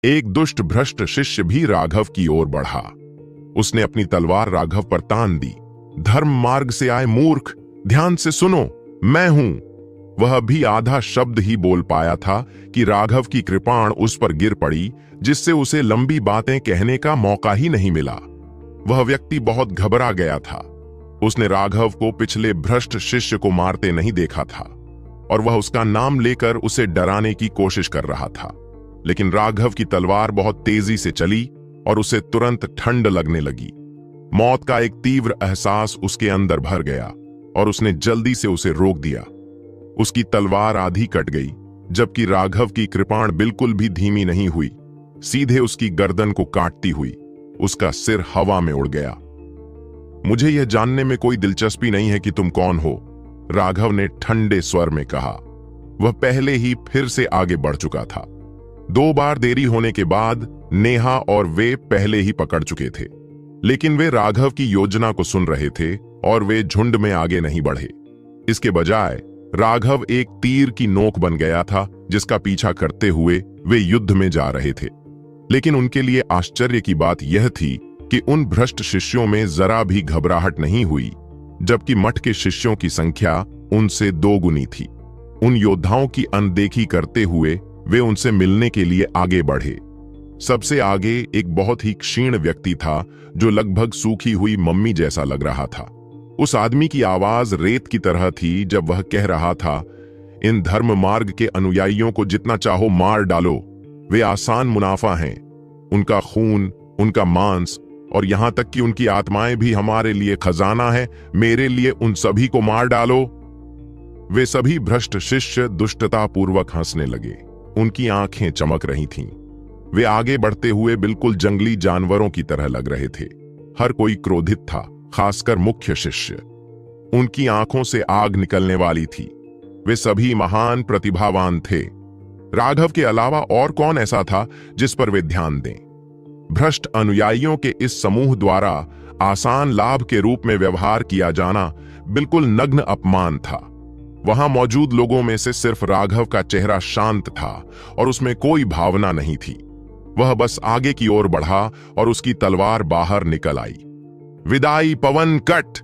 एक दुष्ट भ्रष्ट शिष्य भी राघव की ओर बढ़ा। उसने अपनी तलवार राघव पर तान दी। धर्म मार्ग से आए मूर्ख, ध्यान से सुनो, मैं हूं। वह भी आधा शब्द ही बोल पाया था कि राघव की कृपाण उस पर गिर पड़ी, जिससे उसे लंबी बातें कहने का मौका ही नहीं मिला। वह व्यक्ति बहुत घबरा गया था। उसने राघव को पिछले भ्रष्ट शिष्य को मारते नहीं देखा था और वह उसका नाम लेकर उसे डराने की कोशिश कर रहा था। लेकिन राघव की तलवार बहुत तेजी से चली और उसे तुरंत ठंड लगने लगी। मौत का एक तीव्र एहसास उसके अंदर भर गया और उसने जल्दी से उसे रोक दिया। उसकी तलवार आधी कट गई, जबकि राघव की कृपाण बिल्कुल भी धीमी नहीं हुई, सीधे उसकी गर्दन को काटती हुई उसका सिर हवा में उड़ गया। मुझे यह जानने में कोई दिलचस्पी नहीं है कि तुम कौन हो, राघव ने ठंडे स्वर में कहा। वह पहले ही फिर से आगे बढ़ चुका था। 2 बार देरी होने के बाद नेहा और वे पहले ही पकड़ चुके थे, लेकिन वे राघव की योजना को सुन रहे थे और वे झुंड में आगे नहीं बढ़े। इसके बजाय राघव एक तीर की नोक बन गया था, जिसका पीछा करते हुए वे युद्ध में जा रहे थे। लेकिन उनके लिए आश्चर्य की बात यह थी कि उन भ्रष्ट शिष्यों में जरा भी घबराहट नहीं हुई, जबकि मठ के शिष्यों की संख्या उनसे 2 गुनी थी। उन योद्धाओं की अनदेखी करते हुए वे उनसे मिलने के लिए आगे बढ़े। सबसे आगे एक बहुत ही क्षीण व्यक्ति था, जो लगभग सूखी हुई मम्मी जैसा लग रहा था। उस आदमी की आवाज रेत की तरह थी जब वह कह रहा था, इन धर्म मार्ग के अनुयायियों को जितना चाहो मार डालो, वे आसान मुनाफा हैं। उनका खून, उनका मांस और यहां तक कि उनकी आत्माएं भी हमारे लिए खजाना है। मेरे लिए उन सभी को मार डालो। वे सभी भ्रष्ट शिष्य दुष्टतापूर्वक हंसने लगे। उनकी आंखें चमक रही थीं। वे आगे बढ़ते हुए बिल्कुल जंगली जानवरों की तरह लग रहे थे। हर कोई क्रोधित था, खासकर मुख्य शिष्य। उनकी आंखों से आग निकलने वाली थी। वे सभी महान प्रतिभावान थे। राघव के अलावा और कौन ऐसा था जिस पर वे ध्यान दें? भ्रष्ट अनुयायियों के इस समूह द्वारा आसान लाभ के रूप में व्यवहार किया जाना बिल्कुल नग्न अपमान था। वहां मौजूद लोगों में से सिर्फ राघव का चेहरा शांत था और उसमें कोई भावना नहीं थी। वह बस आगे की ओर बढ़ा और उसकी तलवार बाहर निकल आई। विदाई पवन कट!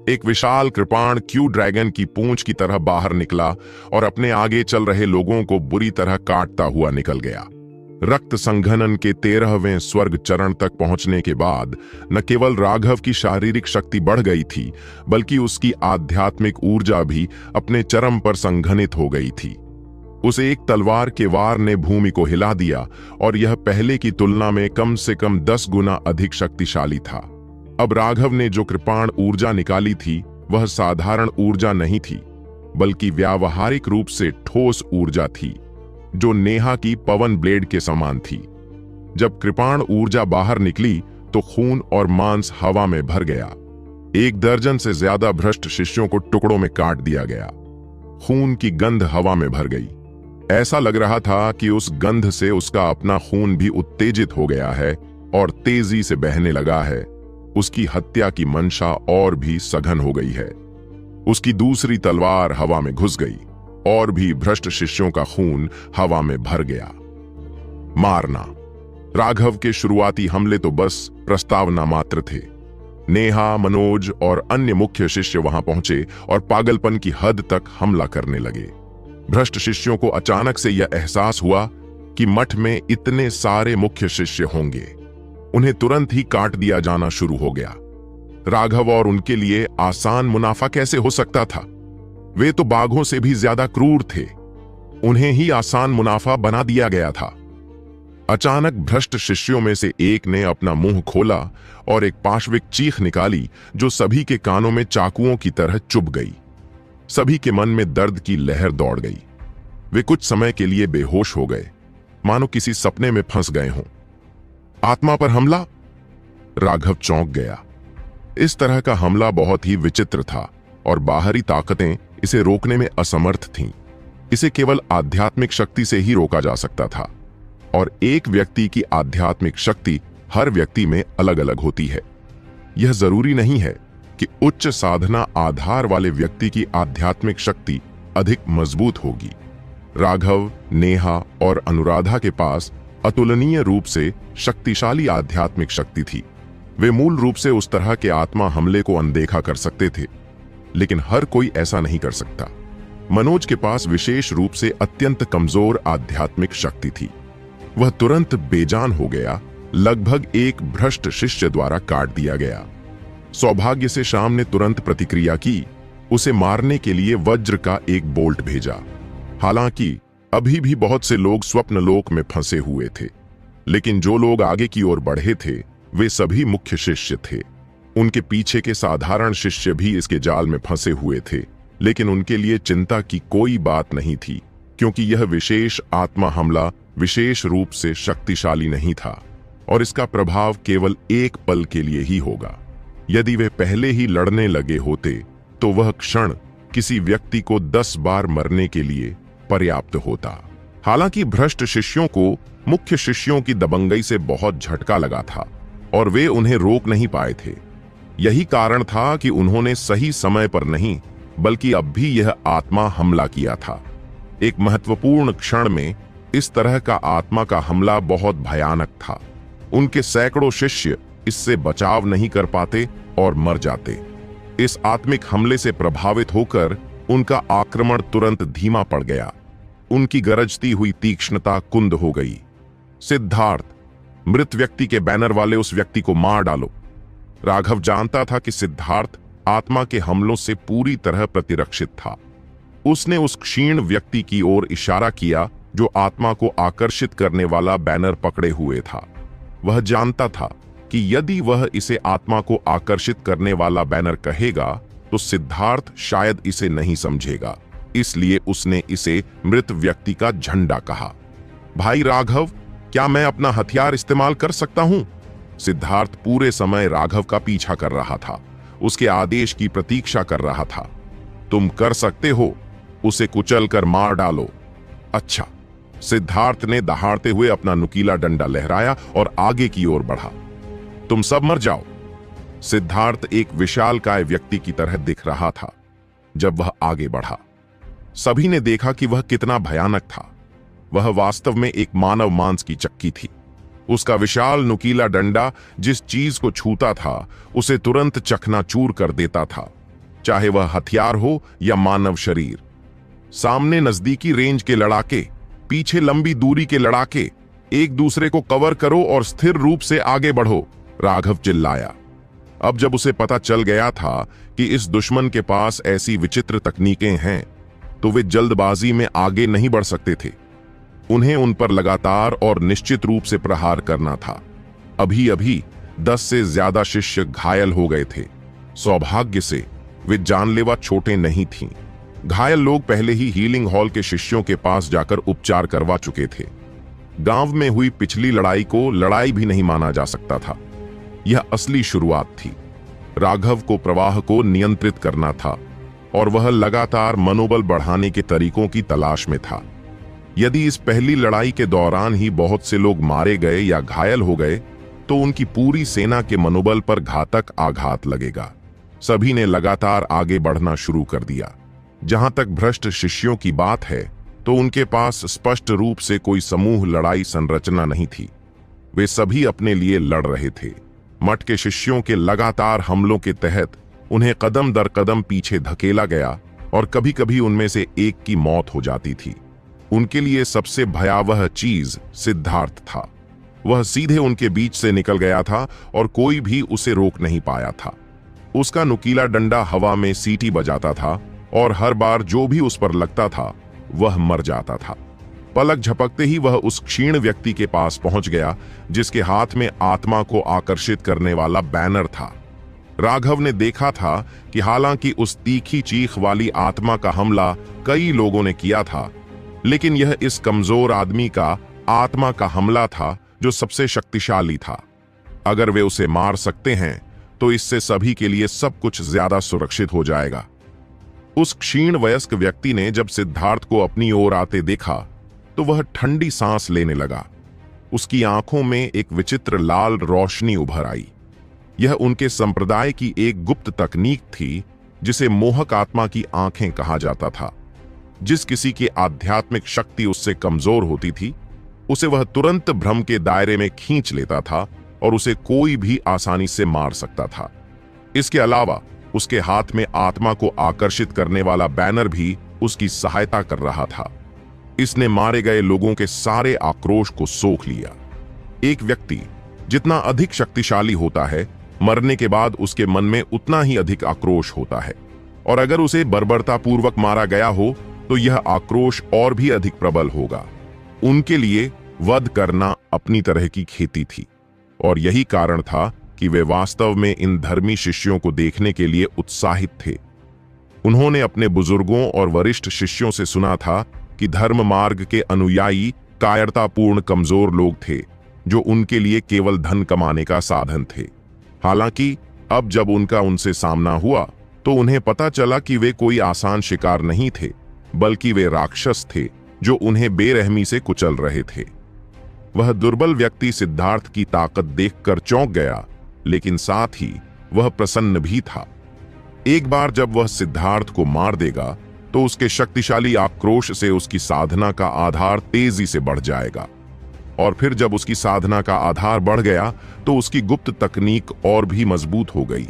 एक विशाल कृपाण क्यू ड्रैगन की पूंछ की तरह बाहर निकला और अपने आगे चल रहे लोगों को बुरी तरह काटता हुआ निकल गया। रक्त संघनन के 13वें स्वर्ग चरण तक पहुंचने के बाद न केवल राघव की शारीरिक शक्ति बढ़ गई थी, बल्कि उसकी आध्यात्मिक ऊर्जा भी अपने चरम पर संघनित हो गई थी। उस एक तलवार के वार ने भूमि को हिला दिया और यह पहले की तुलना में कम से कम 10 गुना अधिक शक्तिशाली था। अब राघव ने जो कृपाण ऊर्जा निकाली थी, वह साधारण ऊर्जा नहीं थी, बल्कि व्यावहारिक रूप से ठोस ऊर्जा थी, जो नेहा की पवन ब्लेड के समान थी। जब कृपाण ऊर्जा बाहर निकली तो खून और मांस हवा में भर गया। 1 दर्जन से ज्यादा भ्रष्ट शिष्यों को टुकड़ों में काट दिया गया। खून की गंध हवा में भर गई। ऐसा लग रहा था कि उस गंध से उसका अपना खून भी उत्तेजित हो गया है और तेजी से बहने लगा है। उसकी हत्या की मंशा और भी सघन हो गई है। उसकी दूसरी तलवार हवा में घुस गई और भी भ्रष्ट शिष्यों का खून हवा में भर गया। मारना। राघव के शुरुआती हमले तो बस प्रस्तावना मात्र थे। नेहा, मनोज और अन्य मुख्य शिष्य वहां पहुंचे और पागलपन की हद तक हमला करने लगे। भ्रष्ट शिष्यों को अचानक से यह एहसास हुआ कि मठ में इतने सारे मुख्य शिष्य होंगे। उन्हें तुरंत ही काट दिया जाना शुरू हो गया। राघव और उनके लिए आसान मुनाफा कैसे हो सकता था? वे तो बाघों से भी ज्यादा क्रूर थे। उन्हें ही आसान मुनाफा बना दिया गया था। अचानक भ्रष्ट शिष्यों में से एक ने अपना मुंह खोला और एक पाशविक चीख निकाली, जो सभी के कानों में चाकुओं की तरह चुभ गई। सभी के मन में दर्द की लहर दौड़ गई। वे कुछ समय के लिए बेहोश हो गए, मानो किसी सपने में फंस गए हों। आत्मा पर हमला? राघव चौंक गया। इस तरह का हमला बहुत ही विचित्र था और बाहरी ताकतें इसे रोकने में असमर्थ थीं। इसे केवल आध्यात्मिक शक्ति से ही रोका जा सकता था, और एक व्यक्ति की आध्यात्मिक शक्ति हर व्यक्ति में अलग अलग होती है। यह जरूरी नहीं है कि उच्च साधना आधार वाले व्यक्ति की आध्यात्मिक शक्ति अधिक मजबूत होगी। राघव, नेहा और अनुराधा के पास अतुलनीय रूप से शक्तिशाली आध्यात्मिक शक्ति थी। वे मूल रूप से उस तरह के आत्मा हमले को अनदेखा कर सकते थे, लेकिन हर कोई ऐसा नहीं कर सकता। मनोज के पास विशेष रूप से अत्यंत कमजोर आध्यात्मिक शक्ति थी। वह तुरंत बेजान हो गया, लगभग एक भ्रष्ट शिष्य द्वारा काट दिया गया। सौभाग्य से शाम ने तुरंत प्रतिक्रिया की, उसे मारने के लिए वज्र का एक बोल्ट भेजा। हालांकि अभी भी बहुत से लोग स्वप्नलोक में फंसे हुए थे, लेकिन जो लोग आगे की ओर बढ़े थे वे सभी मुख्य शिष्य थे। उनके पीछे के साधारण शिष्य भी इसके जाल में फंसे हुए थे, लेकिन उनके लिए चिंता की कोई बात नहीं थी, क्योंकि यह विशेष आत्मा हमला विशेष रूप से शक्तिशाली नहीं था और इसका प्रभाव केवल एक पल के लिए ही होगा। यदि वे पहले ही लड़ने लगे होते तो वह क्षण किसी व्यक्ति को 10 बार मरने के लिए पर्याप्त होता। हालांकि भ्रष्ट शिष्यों को मुख्य शिष्यों की दबंगई से बहुत झटका लगा था और वे उन्हें रोक नहीं पाए थे। यही कारण था कि उन्होंने सही समय पर नहीं बल्कि अब भी यह आत्मा हमला किया था। एक महत्वपूर्ण क्षण में इस तरह का आत्मा का हमला बहुत भयानक था। उनके सैकड़ों शिष्य इससे बचाव नहीं कर पाते और मर जाते। इस आत्मिक हमले से प्रभावित होकर उनका आक्रमण तुरंत धीमा पड़ गया। उनकी गरजती हुई तीक्ष्णता कुंद हो गई। सिद्धार्थ, मृत व्यक्ति के बैनर वाले उस व्यक्ति को मार डालो। राघव जानता था कि सिद्धार्थ आत्मा के हमलों से पूरी तरह प्रतिरक्षित था। उसने उस क्षीण व्यक्ति की ओर इशारा किया जो आत्मा को आकर्षित करने वाला बैनर पकड़े हुए था। वह जानता था कि यदि वह इसे आत्मा को आकर्षित करने वाला बैनर कहेगा तो सिद्धार्थ शायद इसे नहीं समझेगा, इसलिए उसने इसे मृत व्यक्ति का झंडा कहा। भाई राघव, क्या मैं अपना हथियार इस्तेमाल कर सकता हूं? सिद्धार्थ पूरे समय राघव का पीछा कर रहा था, उसके आदेश की प्रतीक्षा कर रहा था। तुम कर सकते हो, उसे कुचल कर मार डालो। अच्छा, सिद्धार्थ ने दहाड़ते हुए अपना नुकीला डंडा लहराया और आगे की ओर बढ़ा। तुम सब मर जाओ। सिद्धार्थ एक विशालकाय व्यक्ति की तरह दिख रहा था। जब वह आगे बढ़ा, सभी ने देखा कि वह कितना भयानक था। वह वास्तव में एक मानव मांस की चक्की थी। उसका विशाल नुकीला डंडा जिस चीज को छूता था उसे तुरंत चकनाचूर कर देता था, चाहे वह हथियार हो या मानव शरीर। सामने नजदीकी रेंज के लड़ाके, पीछे लंबी दूरी के लड़ाके, एक दूसरे को कवर करो और स्थिर रूप से आगे बढ़ो, राघव चिल्लाया। अब जब उसे पता चल गया था कि इस दुश्मन के पास ऐसी विचित्र तकनीकें हैं, तो वे जल्दबाजी में आगे नहीं बढ़ सकते थे। उन्हें उन पर लगातार और निश्चित रूप से प्रहार करना था। अभी अभी 10 से ज्यादा शिष्य घायल हो गए थे। सौभाग्य से वे जानलेवा चोटें नहीं थीं। घायल लोग पहले ही हीलिंग हॉल के शिष्यों के पास जाकर उपचार करवा चुके थे। गांव में हुई पिछली लड़ाई को लड़ाई भी नहीं माना जा सकता था। यह असली शुरुआत थी। राघव को प्रवाह को नियंत्रित करना था और वह लगातार मनोबल बढ़ाने के तरीकों की तलाश में था। यदि इस पहली लड़ाई के दौरान ही बहुत से लोग मारे गए या घायल हो गए तो उनकी पूरी सेना के मनोबल पर घातक आघात लगेगा। सभी ने लगातार आगे बढ़ना शुरू कर दिया। जहां तक भ्रष्ट शिष्यों की बात है तो उनके पास स्पष्ट रूप से कोई समूह लड़ाई संरचना नहीं थी। वे सभी अपने लिए लड़ रहे थे। मठ के शिष्यों के लगातार हमलों के तहत उन्हें कदम दर कदम पीछे धकेला गया और कभी कभी उनमें से एक की मौत हो जाती थी। उनके लिए सबसे भयावह चीज सिद्धार्थ था। वह सीधे उनके बीच से निकल गया था और कोई भी उसे रोक नहीं पाया था। उसका नुकीला डंडा हवा में सीटी बजाता था और हर बार जो भी उस पर लगता था वह मर जाता था। पलक झपकते ही वह उस क्षीण व्यक्ति के पास पहुंच गया जिसके हाथ में आत्मा को आकर्षित करने वाला बैनर था। राघव ने देखा था कि हालांकि उस तीखी चीख वाली आत्मा का हमला कई लोगों ने किया था, लेकिन यह इस कमजोर आदमी का आत्मा का हमला था जो सबसे शक्तिशाली था। अगर वे उसे मार सकते हैं तो इससे सभी के लिए सब कुछ ज्यादा सुरक्षित हो जाएगा। उस क्षीण वयस्क व्यक्ति ने जब सिद्धार्थ को अपनी ओर आते देखा तो वह ठंडी सांस लेने लगा। उसकी आंखों में एक विचित्र लाल रोशनी उभर आई। यह उनके संप्रदाय की एक गुप्त तकनीक थी जिसे मोहक आत्मा की आंखें कहा जाता था। जिस किसी की आध्यात्मिक शक्ति उससे कमजोर होती थी उसे वह तुरंत भ्रम के दायरे में खींच लेता था और उसे कोई भी आसानी से मार सकता था। इसके अलावा उसके हाथ में आत्मा को आकर्षित करने वाला बैनर भी उसकी सहायता कर रहा था। इसने मारे गए लोगों के सारे आक्रोश को सोख लिया। एक व्यक्ति जितना अधिक शक्तिशाली होता है, मरने के बाद उसके मन में उतना ही अधिक आक्रोश होता है, और अगर उसे बर्बरतापूर्वक मारा गया हो तो यह आक्रोश और भी अधिक प्रबल होगा। उनके लिए वध करना अपनी तरह की खेती थी, और यही कारण था कि वे वास्तव में इन धर्मी शिष्यों को देखने के लिए उत्साहित थे। उन्होंने अपने बुजुर्गों और वरिष्ठ शिष्यों से सुना था कि धर्म मार्ग के अनुयायी कायरतापूर्ण कमजोर लोग थे, जो उनके लिए केवल धन कमाने का साधन थे। हालांकि अब जब उनका उनसे सामना हुआ तो उन्हें पता चला कि वे कोई आसान शिकार नहीं थे, बल्कि वे राक्षस थे जो उन्हें बेरहमी से कुचल रहे थे। वह दुर्बल व्यक्ति सिद्धार्थ की ताकत देखकर चौंक गया, लेकिन साथ ही वह प्रसन्न भी था। एक बार जब वह सिद्धार्थ को मार देगा तो उसके शक्तिशाली आक्रोश से उसकी साधना का आधार तेजी से बढ़ जाएगा, और फिर जब उसकी साधना का आधार बढ़ गया तो उसकी गुप्त तकनीक और भी मजबूत हो गई।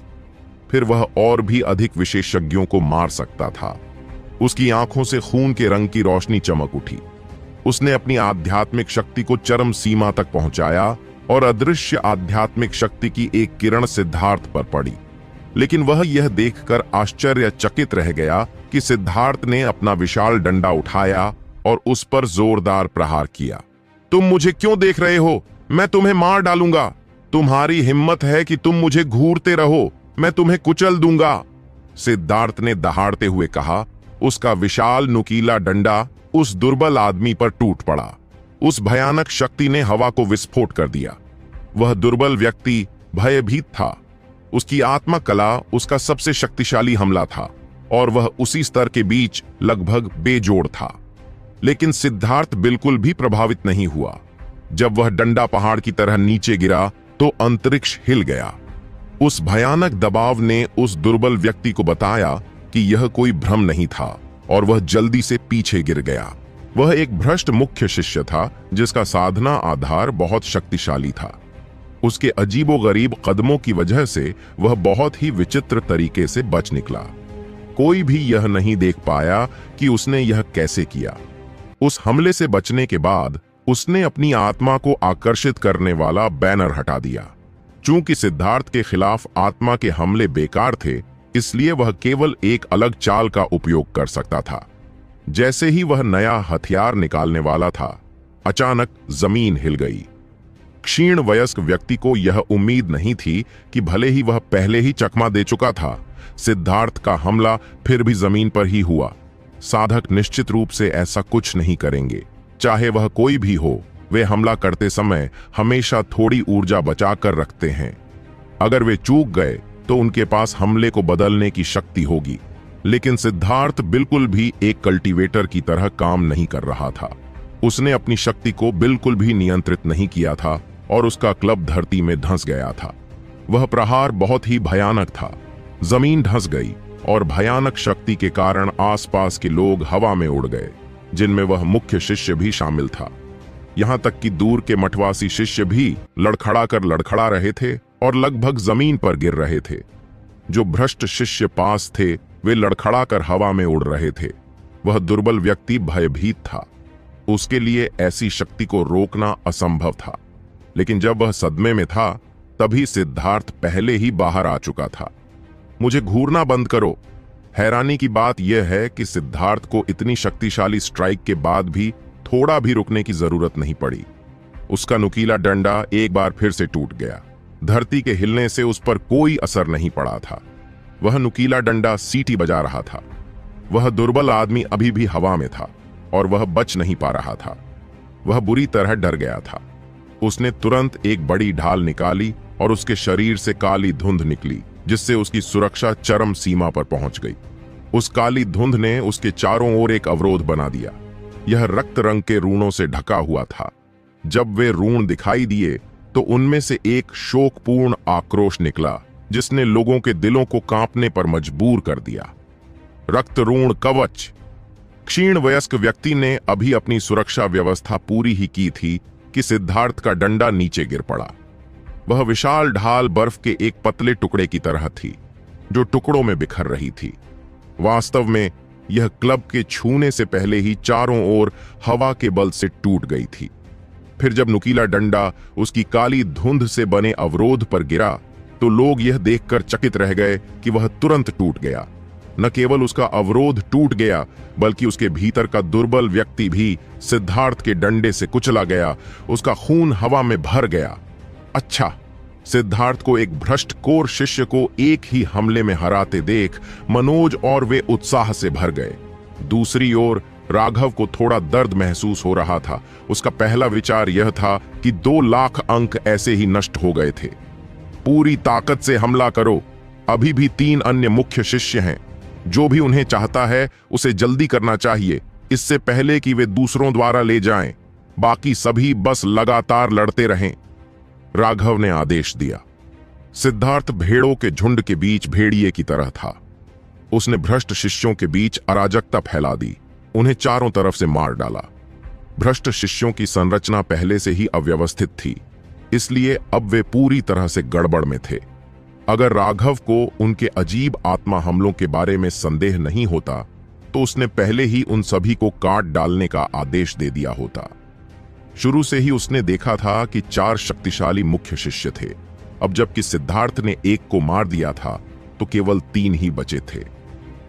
फिर वह और भी अधिक विशेषज्ञों को मार सकता था। उसकी आंखों से खून के रंग की रोशनी चमक उठी। उसने अपनी आध्यात्मिक शक्ति को चरम सीमा तक पहुंचाया, और अदृश्य आध्यात्मिक शक्ति की एक किरण सिद्धार्थ पर पड़ी। लेकिन वह यह देखकर आश्चर्यचकित रह गया कि सिद्धार्थ ने अपना विशाल डंडा उठाया और उस पर जोरदार प्रहार किया। तुम मुझे क्यों देख रहे हो? मैं तुम्हें मार डालूंगा। तुम्हारी हिम्मत है कि तुम मुझे घूरते रहो, मैं तुम्हें कुचल दूंगा, सिद्धार्थ ने दहाड़ते हुए कहा। उसका विशाल नुकीला डंडा उस दुर्बल आदमी पर टूट पड़ा। उस भयानक शक्ति ने हवा को विस्फोट कर दिया। वह दुर्बल व्यक्ति भयभीत था। उसकी आत्मा कला उसका सबसे शक्तिशाली हमला था, और वह उसी स्तर के बीच लगभग बेजोड़ था। लेकिन सिद्धार्थ बिल्कुल भी प्रभावित नहीं हुआ। जब वह डंडा पहाड़ की तरह नीचे गिरा तो अंतरिक्ष हिल गया। उस भयानक दबाव ने उस दुर्बल व्यक्ति को बताया कि यह कोई भ्रम नहीं था, और वह जल्दी से पीछे गिर गया। वह एक भ्रष्ट मुख्य शिष्य था जिसका साधना आधार बहुत शक्तिशाली था। उसके अजीबोगरीब कदमों की वजह से वह बहुत ही विचित्र तरीके से बच निकला। कोई भी यह नहीं देख पाया कि उसने यह कैसे किया। उस हमले से बचने के बाद उसने अपनी आत्मा को आकर्षित करने वाला बैनर हटा दिया। चूंकि सिद्धार्थ के खिलाफ आत्मा के हमले बेकार थे, इसलिए वह केवल एक अलग चाल का उपयोग कर सकता था। जैसे ही वह नया हथियार निकालने वाला था, अचानक जमीन हिल गई। क्षीण वयस्क व्यक्ति को यह उम्मीद नहीं थी कि भले ही वह पहले ही चकमा दे चुका था, सिद्धार्थ का हमला फिर भी जमीन पर ही हुआ। साधक निश्चित रूप से ऐसा कुछ नहीं करेंगे, चाहे वह कोई भी हो। वे हमला करते समय हमेशा थोड़ी ऊर्जा बचा कर रखते हैं। अगर वे चूक गए तो उनके पास हमले को बदलने की शक्ति होगी। लेकिन सिद्धार्थ बिल्कुल भी एक कल्टीवेटर की तरह काम नहीं कर रहा था। उसने अपनी शक्ति को बिल्कुल भी नियंत्रित नहीं किया था, और उसका क्लब धरती में धंस गया था। वह प्रहार बहुत ही भयानक था। जमीन धंस गई, और भयानक शक्ति के कारण आसपास के लोग हवा में उड़ गए, जिनमें वह मुख्य शिष्य भी शामिल था। यहां तक कि दूर के मठवासी शिष्य भी लड़खड़ा रहे थे और लगभग जमीन पर गिर रहे थे। जो भ्रष्ट शिष्य पास थे वे लड़खड़ाकर हवा में उड़ रहे थे। वह दुर्बल व्यक्ति भयभीत था। उसके लिए ऐसी शक्ति को रोकना असंभव था। लेकिन जब वह सदमे में था, तभी सिद्धार्थ पहले ही बाहर आ चुका था। मुझे घूरना बंद करो। हैरानी की बात यह है कि सिद्धार्थ को इतनी शक्तिशाली स्ट्राइक के बाद भी थोड़ा भी रुकने की जरूरत नहीं पड़ी। उसका नुकीला डंडा एक बार फिर से टूट गया। धरती के हिलने से उस पर कोई असर नहीं पड़ा था। वह नुकीला डंडा सीटी बजा रहा था। वह दुर्बल आदमी अभी भी हवा में था, और वह बच नहीं पा रहा था। वह बुरी तरह डर गया था। उसने तुरंत एक बड़ी ढाल निकाली, और उसके शरीर से काली धुंध निकली, जिससे उसकी सुरक्षा चरम सीमा पर पहुंच गई। उस काली धुंध ने उसके चारों ओर एक अवरोध बना दिया। यह रक्त रंग के रूणों से ढका हुआ था। जब वे ऋण दिखाई दिए तो उनमें से एक शोकपूर्ण आक्रोश निकला, जिसने लोगों के दिलों को कांपने पर मजबूर कर दिया। रक्त ऋण कवच। क्षीण वयस्क व्यक्ति ने अभी अपनी सुरक्षा व्यवस्था पूरी ही की थी कि सिद्धार्थ का डंडा नीचे गिर पड़ा। वह विशाल ढाल बर्फ के एक पतले टुकड़े की तरह थी जो टुकड़ों में बिखर रही थी। वास्तव में यह क्लब के छूने से पहले ही चारों ओर हवा के बल से टूट गई थी। फिर जब नुकीला डंडा उसकी काली धुंध से बने अवरोध पर गिरा तो लोग यह देखकर चकित रह गए कि वह तुरंत टूट गया। न केवल उसका अवरोध टूट गया बल्कि उसके भीतर का दुर्बल व्यक्ति भी सिद्धार्थ के डंडे से कुचला गया। उसका खून हवा में भर गया। अच्छा, सिद्धार्थ को एक भ्रष्ट कोर शिष्य को एक ही हमले में हराते देख मनोज और वे उत्साह से भर गए। दूसरी ओर राघव को थोड़ा दर्द महसूस हो रहा था। उसका पहला विचार यह था कि 2 लाख अंक ऐसे ही नष्ट हो गए थे। पूरी ताकत से हमला करो। अभी भी 3 अन्य मुख्य शिष्य हैं। जो भी उन्हें चाहता है उसे जल्दी करना चाहिए, इससे पहले कि वे दूसरों द्वारा ले जाएं। बाकी सभी बस लगातार लड़ते रहें। राघव ने आदेश दिया। सिद्धार्थ भेड़ों के झुंड के बीच भेड़िए की तरह था। उसने भ्रष्ट शिष्यों के बीच अराजकता फैला दी, उन्हें चारों तरफ से मार डाला। भ्रष्ट शिष्यों की संरचना पहले से ही अव्यवस्थित थी, इसलिए अब वे पूरी तरह से गड़बड़ में थे। अगर राघव को उनके अजीब आत्मा हमलों के बारे में संदेह नहीं होता तो उसने पहले ही उन सभी को काट डालने का आदेश दे दिया होता। शुरू से ही उसने देखा था कि 4 शक्तिशाली मुख्य शिष्य थे। अब जबकि सिद्धार्थ ने एक को मार दिया था तो केवल 3 ही बचे थे।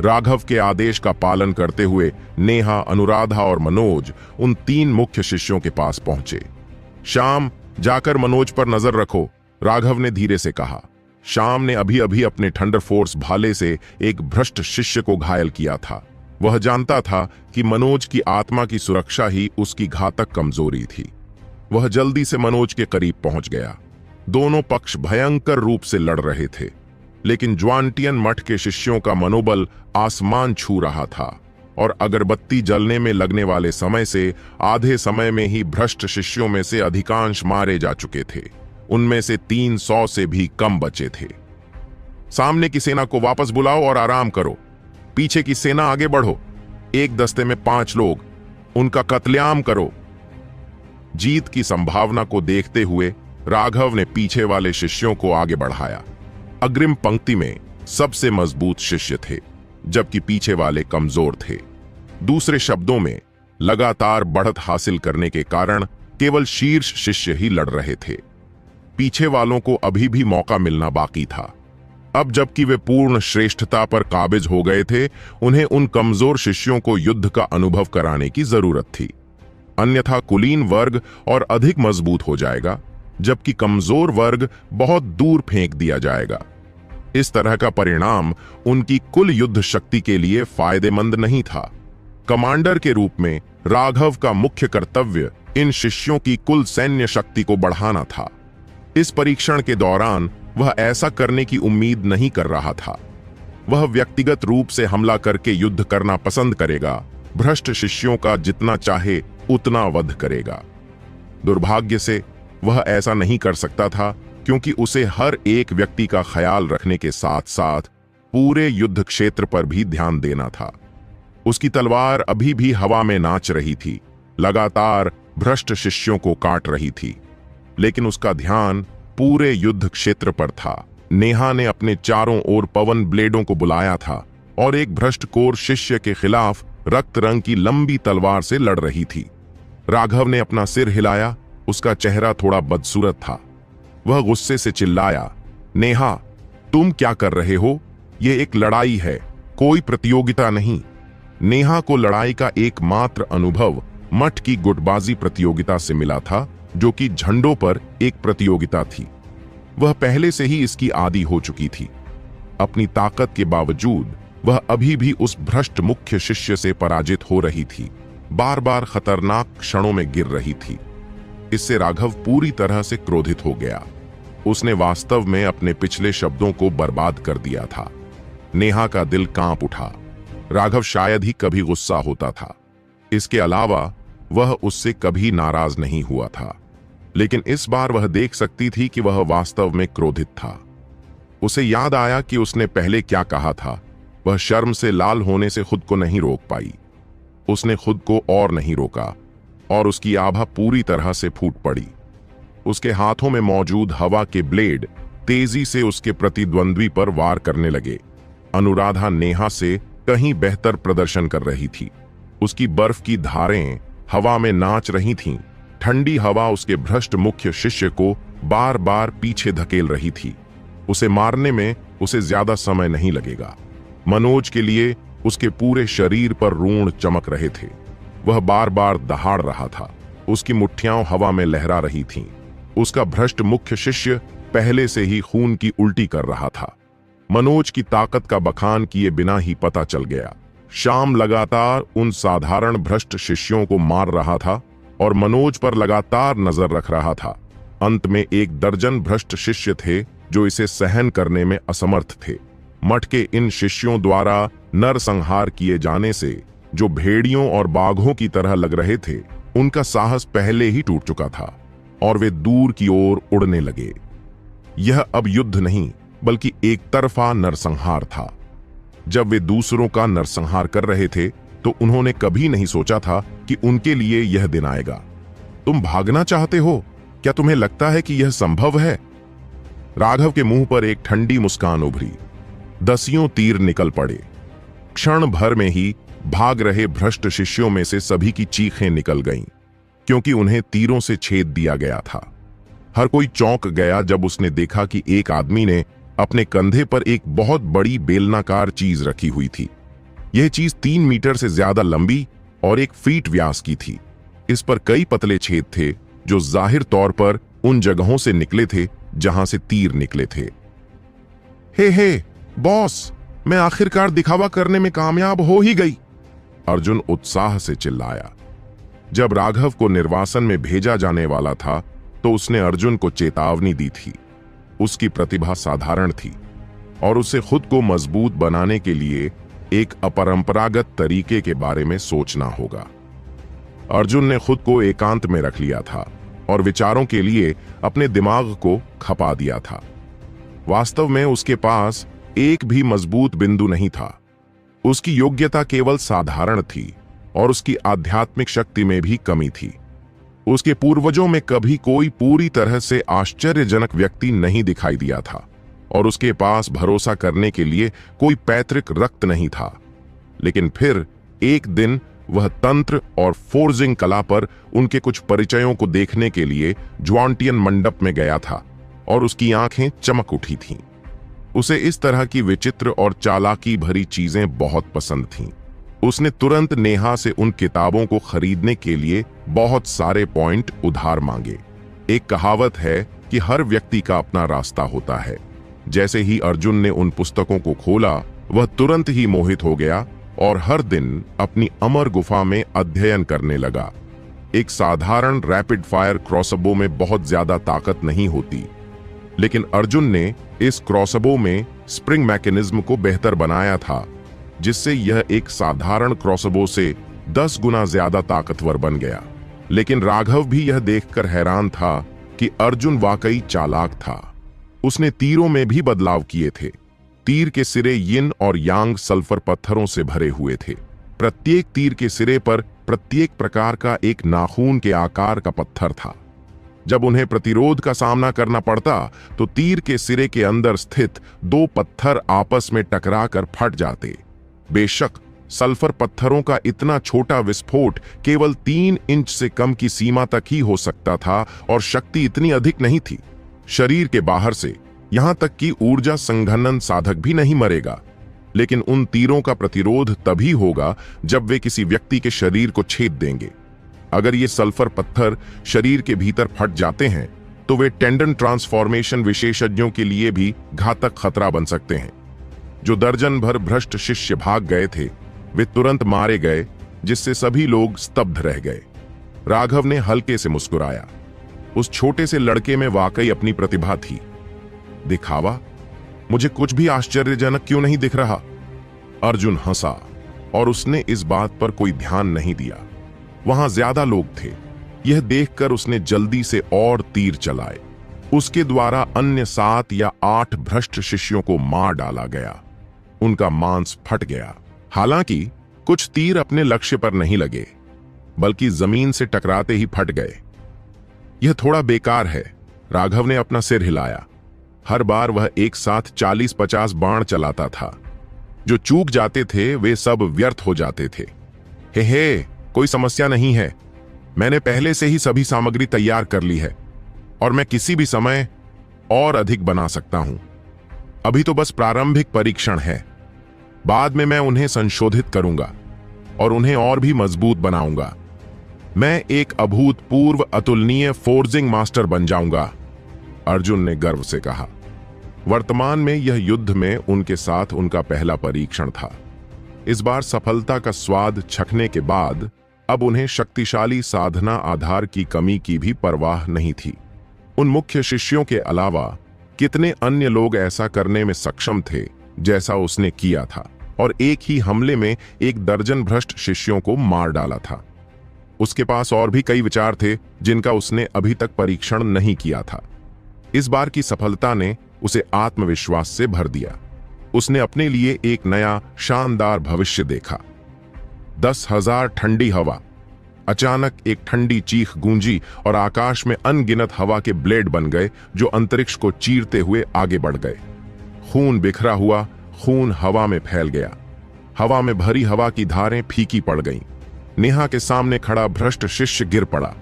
राघव के आदेश का पालन करते हुए नेहा, अनुराधा और मनोज उन 3 मुख्य शिष्यों के पास पहुंचे। श्याम, जाकर मनोज पर नजर रखो, राघव ने धीरे से कहा। श्याम ने अभी अभी अपने थंडर फोर्स भाले से एक भ्रष्ट शिष्य को घायल किया था। वह जानता था कि मनोज की आत्मा की सुरक्षा ही उसकी घातक कमजोरी थी। वह जल्दी से मनोज के करीब पहुंच गया। दोनों पक्ष भयंकर रूप से लड़ रहे थे, लेकिन ज्वांटियन मठ के शिष्यों का मनोबल आसमान छू रहा था और अगरबत्ती जलने में लगने वाले समय से आधे समय में ही भ्रष्ट शिष्यों में से अधिकांश मारे जा चुके थे। उनमें से 300 से भी कम बचे थे। सामने की सेना को वापस बुलाओ और आराम करो। पीछे की सेना आगे बढ़ो। एक दस्ते में 5 लोग, उनका कत्लेआम करो। जीत की संभावना को देखते हुए राघव ने पीछे वाले शिष्यों को आगे बढ़ाया। अग्रिम पंक्ति में सबसे मजबूत शिष्य थे, जबकि पीछे वाले कमजोर थे। दूसरे शब्दों में, लगातार बढ़त हासिल करने के कारण केवल शीर्ष शिष्य ही लड़ रहे थे। पीछे वालों को अभी भी मौका मिलना बाकी था। अब जबकि वे पूर्ण श्रेष्ठता पर काबिज हो गए थे, उन्हें उन कमजोर शिष्यों को युद्ध का अनुभव कराने की जरूरत थी। अन्यथा कुलीन वर्ग और अधिक मजबूत हो जाएगा, जबकि कमजोर वर्ग बहुत दूर फेंक दिया जाएगा। इस तरह का परिणाम उनकी कुल युद्ध शक्ति के लिए फायदेमंद नहीं था। कमांडर के रूप में राघव का मुख्य कर्तव्य इन शिष्यों की कुल सैन्य शक्ति को बढ़ाना था। इस परीक्षण के दौरान वह ऐसा करने की उम्मीद नहीं कर रहा था। वह व्यक्तिगत रूप से हमला करके युद्ध करना पसंद करेगा, भ्रष्ट शिष्यों का जितना चाहे उतना वध करेगा। दुर्भाग्य से वह ऐसा नहीं कर सकता था, क्योंकि उसे हर एक व्यक्ति का ख्याल रखने के साथ साथ पूरे युद्ध क्षेत्र पर भी ध्यान देना था। उसकी तलवार अभी भी हवा में नाच रही थी, लगातार भ्रष्ट शिष्यों को काट रही थी, लेकिन उसका ध्यान पूरे युद्ध क्षेत्र पर था। नेहा ने अपने चारों ओर पवन ब्लेडों को बुलाया था और एक भ्रष्ट कोर शिष्य के खिलाफ रक्त रंग की लंबी तलवार से लड़ रही थी। राघव ने अपना सिर हिलाया, उसका चेहरा थोड़ा बदसूरत था। वह गुस्से से चिल्लाया, नेहा, तुम क्या कर रहे हो? यह एक लड़ाई है, कोई प्रतियोगिता नहीं। नेहा को लड़ाई का एकमात्र अनुभव मठ की गुटबाजी प्रतियोगिता से मिला था, जो कि झंडों पर एक प्रतियोगिता थी। वह पहले से ही इसकी आदी हो चुकी थी। अपनी ताकत के बावजूद वह अभी भी उस भ्रष्ट मुख्य शिष्य से पराजित हो रही थी, बार बार खतरनाक क्षणों में गिर रही थी। इससे राघव पूरी तरह से क्रोधित हो गया। उसने वास्तव में अपने पिछले शब्दों को बर्बाद कर दिया था। नेहा का दिल कांप उठा। राघव शायद ही कभी गुस्सा होता था। इसके अलावा वह उससे कभी नाराज नहीं हुआ था, लेकिन इस बार वह देख सकती थी कि वह वास्तव में क्रोधित था। उसे याद आया कि उसने पहले क्या कहा था। वह शर्म से लाल होने से खुद को नहीं रोक पाई। उसने खुद को और नहीं रोका और उसकी आभा पूरी तरह से फूट पड़ी। उसके हाथों में मौजूद हवा के ब्लेड तेजी से उसके प्रतिद्वंद्वी पर वार करने लगे। अनुराधा नेहा से कहीं बेहतर प्रदर्शन कर रही थी। उसकी बर्फ की धारें हवा में नाच रही थीं। ठंडी हवा उसके भ्रष्ट मुख्य शिष्य को बार बार पीछे धकेल रही थी। उसे मारने में उसे ज्यादा समय नहीं लगेगा। मनोज के लिए उसके पूरे शरीर पर रूण चमक रहे थे। वह बार बार दहाड़ रहा था। उसकी मुट्ठियां हवा में लहरा रही थीं। उसका भ्रष्ट मुख्य शिष्य पहले से ही खून की उल्टी कर रहा था। मनोज की ताकत का बखान किए बिना ही पता चल गया। श्याम लगातार उन साधारण भ्रष्ट शिष्यों को मार रहा था और मनोज पर लगातार नजर रख रहा था। अंत में 1 दर्जन भ्रष्ट शिष्य थे जो इसे सहन करने में असमर्थ थे। मठ के इन शिष्यों द्वारा नरसंहार किए जाने से जो भेड़ियों और बाघों की तरह लग रहे थे, उनका साहस पहले ही टूट चुका था और वे दूर की ओर उड़ने लगे। यह अब युद्ध नहीं बल्कि एक तरफा नरसंहार था। जब वे दूसरों का नरसंहार कर रहे थे तो उन्होंने कभी नहीं सोचा था कि उनके लिए यह दिन आएगा। तुम भागना चाहते हो? क्या तुम्हें लगता है कि यह संभव है? राघव के मुंह पर एक ठंडी मुस्कान उभरी। दसियों तीर निकल पड़े। क्षण भर में ही भाग रहे भ्रष्ट शिष्यों में से सभी की चीखें निकल गईं, क्योंकि उन्हें तीरों से छेद दिया गया था। हर कोई चौंक गया जब उसने देखा कि एक आदमी ने अपने कंधे पर एक बहुत बड़ी बेलनाकार चीज रखी हुई थी। यह चीज 3 मीटर से ज्यादा लंबी और 1 फीट व्यास की थी। इस पर कई पतले छेद थे जो जाहिर तौर पर उन जगहों से निकले थे जहां से तीर निकले थे। हे बॉस, मैं आखिरकार दिखावा करने में कामयाब हो ही गई, अर्जुन उत्साह से चिल्लाया। जब राघव को निर्वासन में भेजा जाने वाला था तो उसने अर्जुन को चेतावनी दी थी। उसकी प्रतिभा साधारण थी और उसे खुद को मजबूत बनाने के लिए एक अपरंपरागत तरीके के बारे में सोचना होगा। अर्जुन ने खुद को एकांत में रख लिया था और विचारों के लिए अपने दिमाग को खपा दिया था। वास्तव में उसके पास एक भी मजबूत बिंदु नहीं था। उसकी योग्यता केवल साधारण थी और उसकी आध्यात्मिक शक्ति में भी कमी थी। उसके पूर्वजों में कभी कोई पूरी तरह से आश्चर्यजनक व्यक्ति नहीं दिखाई दिया था और उसके पास भरोसा करने के लिए कोई पैतृक रक्त नहीं था। लेकिन फिर एक दिन वह तंत्र और फोर्जिंग कला पर उनके कुछ परिचयों को देखने के लिए ज्वांटियन मंडप में गया था और उसकी आंखें चमक उठी थीं। उसे इस तरह की विचित्र और चालाकी भरी चीजें बहुत पसंद थीं। उसने तुरंत नेहा से उन किताबों को खरीदने के लिए बहुत सारे पॉइंट उधार मांगे। एक कहावत है कि हर व्यक्ति का अपना रास्ता होता है। जैसे ही अर्जुन ने उन पुस्तकों को खोला, वह तुरंत ही मोहित हो गया और हर दिन अपनी अमर गुफा में अध्ययन करने लगा। एक साधारण रैपिड फायर क्रॉसबो में बहुत ज्यादा ताकत नहीं होती, लेकिन अर्जुन ने इस क्रॉसबो में स्प्रिंग मैकेनिज्म को बेहतर बनाया था, जिससे यह एक साधारण क्रॉसबो से 10 गुना ज्यादा ताकतवर बन गया। लेकिन राघव भी यह देखकर हैरान था कि अर्जुन वाकई चालाक था। उसने तीरों में भी बदलाव किए थे। तीर के सिरे यिन और यांग सल्फर पत्थरों से भरे हुए थे। प्रत्येक तीर के सिरे पर प्रत्येक प्रकार का एक नाखून के आकार का पत्थर था। जब उन्हें प्रतिरोध का सामना करना पड़ता तो तीर के सिरे के अंदर स्थित 2 पत्थर आपस में टकराकर फट जाते। बेशक सल्फर पत्थरों का इतना छोटा विस्फोट केवल 3 इंच से कम की सीमा तक ही हो सकता था और शक्ति इतनी अधिक नहीं थी। शरीर के बाहर से यहां तक कि ऊर्जा संघनन साधक भी नहीं मरेगा। लेकिन उन तीरों का प्रतिरोध तभी होगा जब वे किसी व्यक्ति के शरीर को छेद देंगे। अगर ये सल्फर पत्थर शरीर के भीतर फट जाते हैं तो वे टेंडन ट्रांसफॉर्मेशन विशेषज्ञों के लिए भी घातक खतरा बन सकते हैं। जो दर्जन भर भ्रष्ट शिष्य भाग गए थे, वे तुरंत मारे गए, जिससे सभी लोग स्तब्ध रह गए। राघव ने हल्के से मुस्कुराया। उस छोटे से लड़के में वाकई अपनी प्रतिभा थी। दिखावा? मुझे कुछ भी आश्चर्यजनक क्यों नहीं दिख रहा? अर्जुन हंसा और उसने इस बात पर कोई ध्यान नहीं दिया। वहां ज्यादा लोग थे। यह देखकर उसने जल्दी से और तीर चलाए। उसके द्वारा अन्य 7 या 8 भ्रष्ट शिष्यों को मार डाला गया। उनका मांस फट गया। हालांकि कुछ तीर अपने लक्ष्य पर नहीं लगे, बल्कि जमीन से टकराते ही फट गए। यह थोड़ा बेकार है, राघव ने अपना सिर हिलाया। हर बार वह एक साथ 40-50 बाण चलाता था। जो चूक जाते थे वे सब व्यर्थ हो जाते थे। हे, कोई समस्या नहीं है। मैंने पहले से ही सभी सामग्री तैयार कर ली है और मैं किसी भी समय और अधिक बना सकता हूं। अभी तो बस प्रारंभिक परीक्षण है, बाद में मैं उन्हें संशोधित करूंगा और उन्हें और भी मजबूत बनाऊंगा। मैं एक अभूतपूर्व अतुलनीय फोर्जिंग मास्टर बन जाऊंगा, अर्जुन ने गर्व से कहा। वर्तमान में यह युद्ध में उनके साथ उनका पहला परीक्षण था। इस बार सफलता का स्वाद चखने के बाद अब उन्हें शक्तिशाली साधना आधार की कमी की भी परवाह नहीं थी। उन मुख्य शिष्यों के अलावा कितने अन्य लोग ऐसा करने में सक्षम थे जैसा उसने किया था, और एक ही हमले में 1 दर्जन भ्रष्ट शिष्यों को मार डाला था। उसके पास और भी कई विचार थे जिनका उसने अभी तक परीक्षण नहीं किया था। इस बार की सफलता ने उसे आत्मविश्वास से भर दिया। उसने अपने लिए एक नया शानदार भविष्य देखा। 10,000 ठंडी हवा। अचानक एक ठंडी चीख गूंजी और आकाश में अनगिनत हवा के ब्लेड बन गए जो अंतरिक्ष को चीरते हुए आगे बढ़ गए। खून बिखरा हुआ खून हवा में फैल गया। हवा में भरी हवा की धारें फीकी पड़ गईं। नेहा के सामने खड़ा भ्रष्ट शिष्य गिर पड़ा।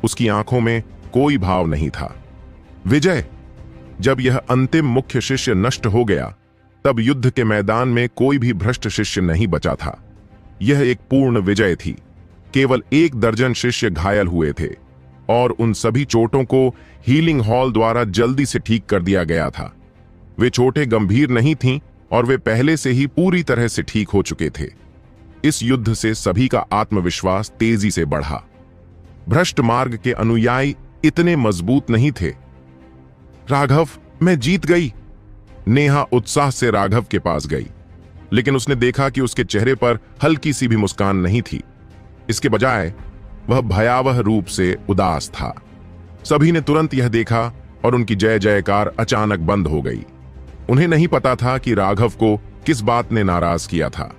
उसकी आंखों में कोई भाव नहीं था। विजय। जब यह अंतिम मुख्य शिष्य नष्ट हो गया तब युद्ध के मैदान में कोई भी भ्रष्ट शिष्य नहीं बचा था। यह एक पूर्ण विजय थी। केवल 1 दर्जन शिष्य घायल हुए थे और उन सभी चोटों को हीलिंग हॉल द्वारा जल्दी से ठीक कर दिया गया था। वे चोटें गंभीर नहीं थीं और वे पहले से ही पूरी तरह से ठीक हो चुके थे। इस युद्ध से सभी का आत्मविश्वास तेजी से बढ़ा। भ्रष्ट मार्ग के अनुयायी इतने मजबूत नहीं थे। राघव, मैं जीत गई। नेहा उत्साह से राघव के पास गई, लेकिन उसने देखा कि उसके चेहरे पर हल्की सी भी मुस्कान नहीं थी। इसके बजाय वह भयावह रूप से उदास था। सभी ने तुरंत यह देखा और उनकी जय जयकार अचानक बंद हो गई। उन्हें नहीं पता था कि राघव को किस बात ने नाराज किया था।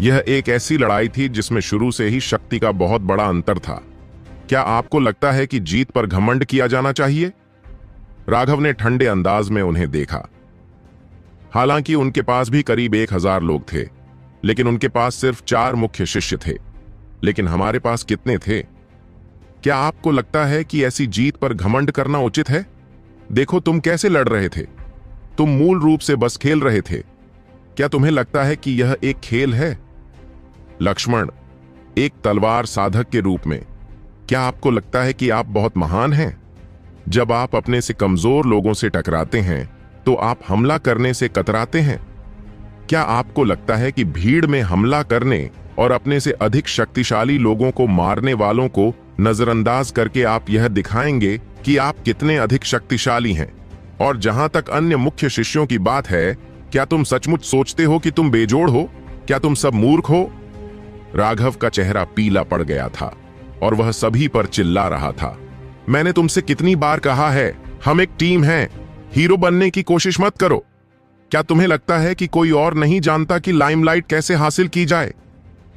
यह एक ऐसी लड़ाई थी जिसमें शुरू से ही शक्ति का बहुत बड़ा अंतर था। क्या आपको लगता है कि जीत पर घमंड किया जाना चाहिए? राघव ने ठंडे अंदाज में उन्हें देखा। हालांकि उनके पास भी करीब 1000 लोग थे, लेकिन उनके पास सिर्फ 4 मुख्य शिष्य थे। लेकिन हमारे पास कितने थे? क्या आपको लगता है कि ऐसी जीत पर घमंड करना उचित है? देखो तुम कैसे लड़ रहे थे। तुम मूल रूप से बस खेल रहे थे। क्या तुम्हें लगता है कि यह एक खेल है? लक्ष्मण, एक तलवार साधक के रूप में क्या आपको लगता है कि आप बहुत महान हैं? जब आप अपने से कमजोर लोगों से टकराते हैं तो आप हमला करने से कतराते हैं। क्या आपको लगता है कि भीड़ में हमला करने और अपने से अधिक शक्तिशाली लोगों को मारने वालों को नजरअंदाज करके आप यह दिखाएंगे कि आप कितने अधिक शक्तिशाली हैं? और जहां तक अन्य मुख्य शिष्यों की बात है, क्या तुम सचमुच सोचते हो कि तुम बेजोड़ हो? क्या तुम सब मूर्ख हो? राघव का चेहरा पीला पड़ गया था और वह सभी पर चिल्ला रहा था। मैंने तुमसे कितनी बार कहा है, हम एक टीम हैं। हीरो बनने की कोशिश मत करो। क्या तुम्हें लगता है कि कोई और नहीं जानता कि लाइमलाइट कैसे हासिल की जाए?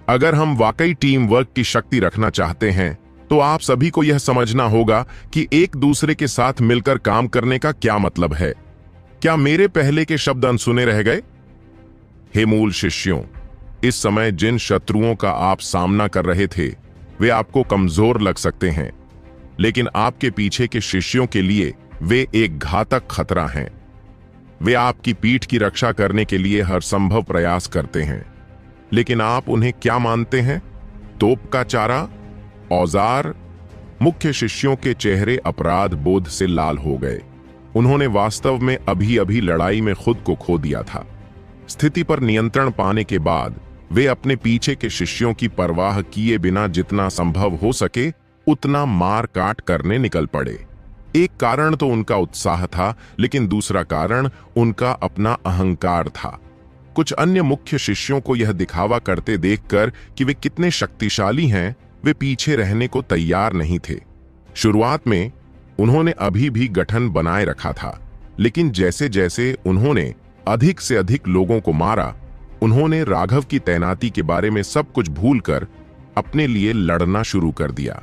अगर हम वाकई टीम वर्क की शक्ति रखना चाहते हैं तो आप सभी को यह समझना होगा कि एक दूसरे के साथ मिलकर काम करने का क्या मतलब है। क्या मेरे पहले के शब्द अनसुने रह गए? हे मूल शिष्यों, इस समय जिन शत्रुओं का आप सामना कर रहे थे वे आपको कमजोर लग सकते हैं, लेकिन आपके पीछे के शिष्यों के लिए वे एक घातक खतरा हैं। वे आपकी पीठ की रक्षा करने के लिए हर संभव प्रयास करते हैं, लेकिन आप उन्हें क्या मानते हैं? तोप का चारा, औजार? मुख्य शिष्यों के चेहरे अपराध बोध से लाल हो गए। उन्होंने वास्तव में अभी अभी लड़ाई में खुद को खो दिया था। स्थिति पर नियंत्रण पाने के बाद वे अपने पीछे के शिष्यों की परवाह किए बिना जितना संभव हो सके उतना मार काट करने निकल पड़े। एक कारण तो उनका उत्साह था, लेकिन दूसरा कारण उनका अपना अहंकार था। कुछ अन्य मुख्य शिष्यों को यह दिखावा करते देखकर कि वे कितने शक्तिशाली हैं, वे पीछे रहने को तैयार नहीं थे। शुरुआत में उन्होंने अभी भी गठन बनाए रखा था, लेकिन जैसे जैसे उन्होंने अधिक से अधिक लोगों को मारा, उन्होंने राघव की तैनाती के बारे में सब कुछ भूलकर अपने लिए लड़ना शुरू कर दिया।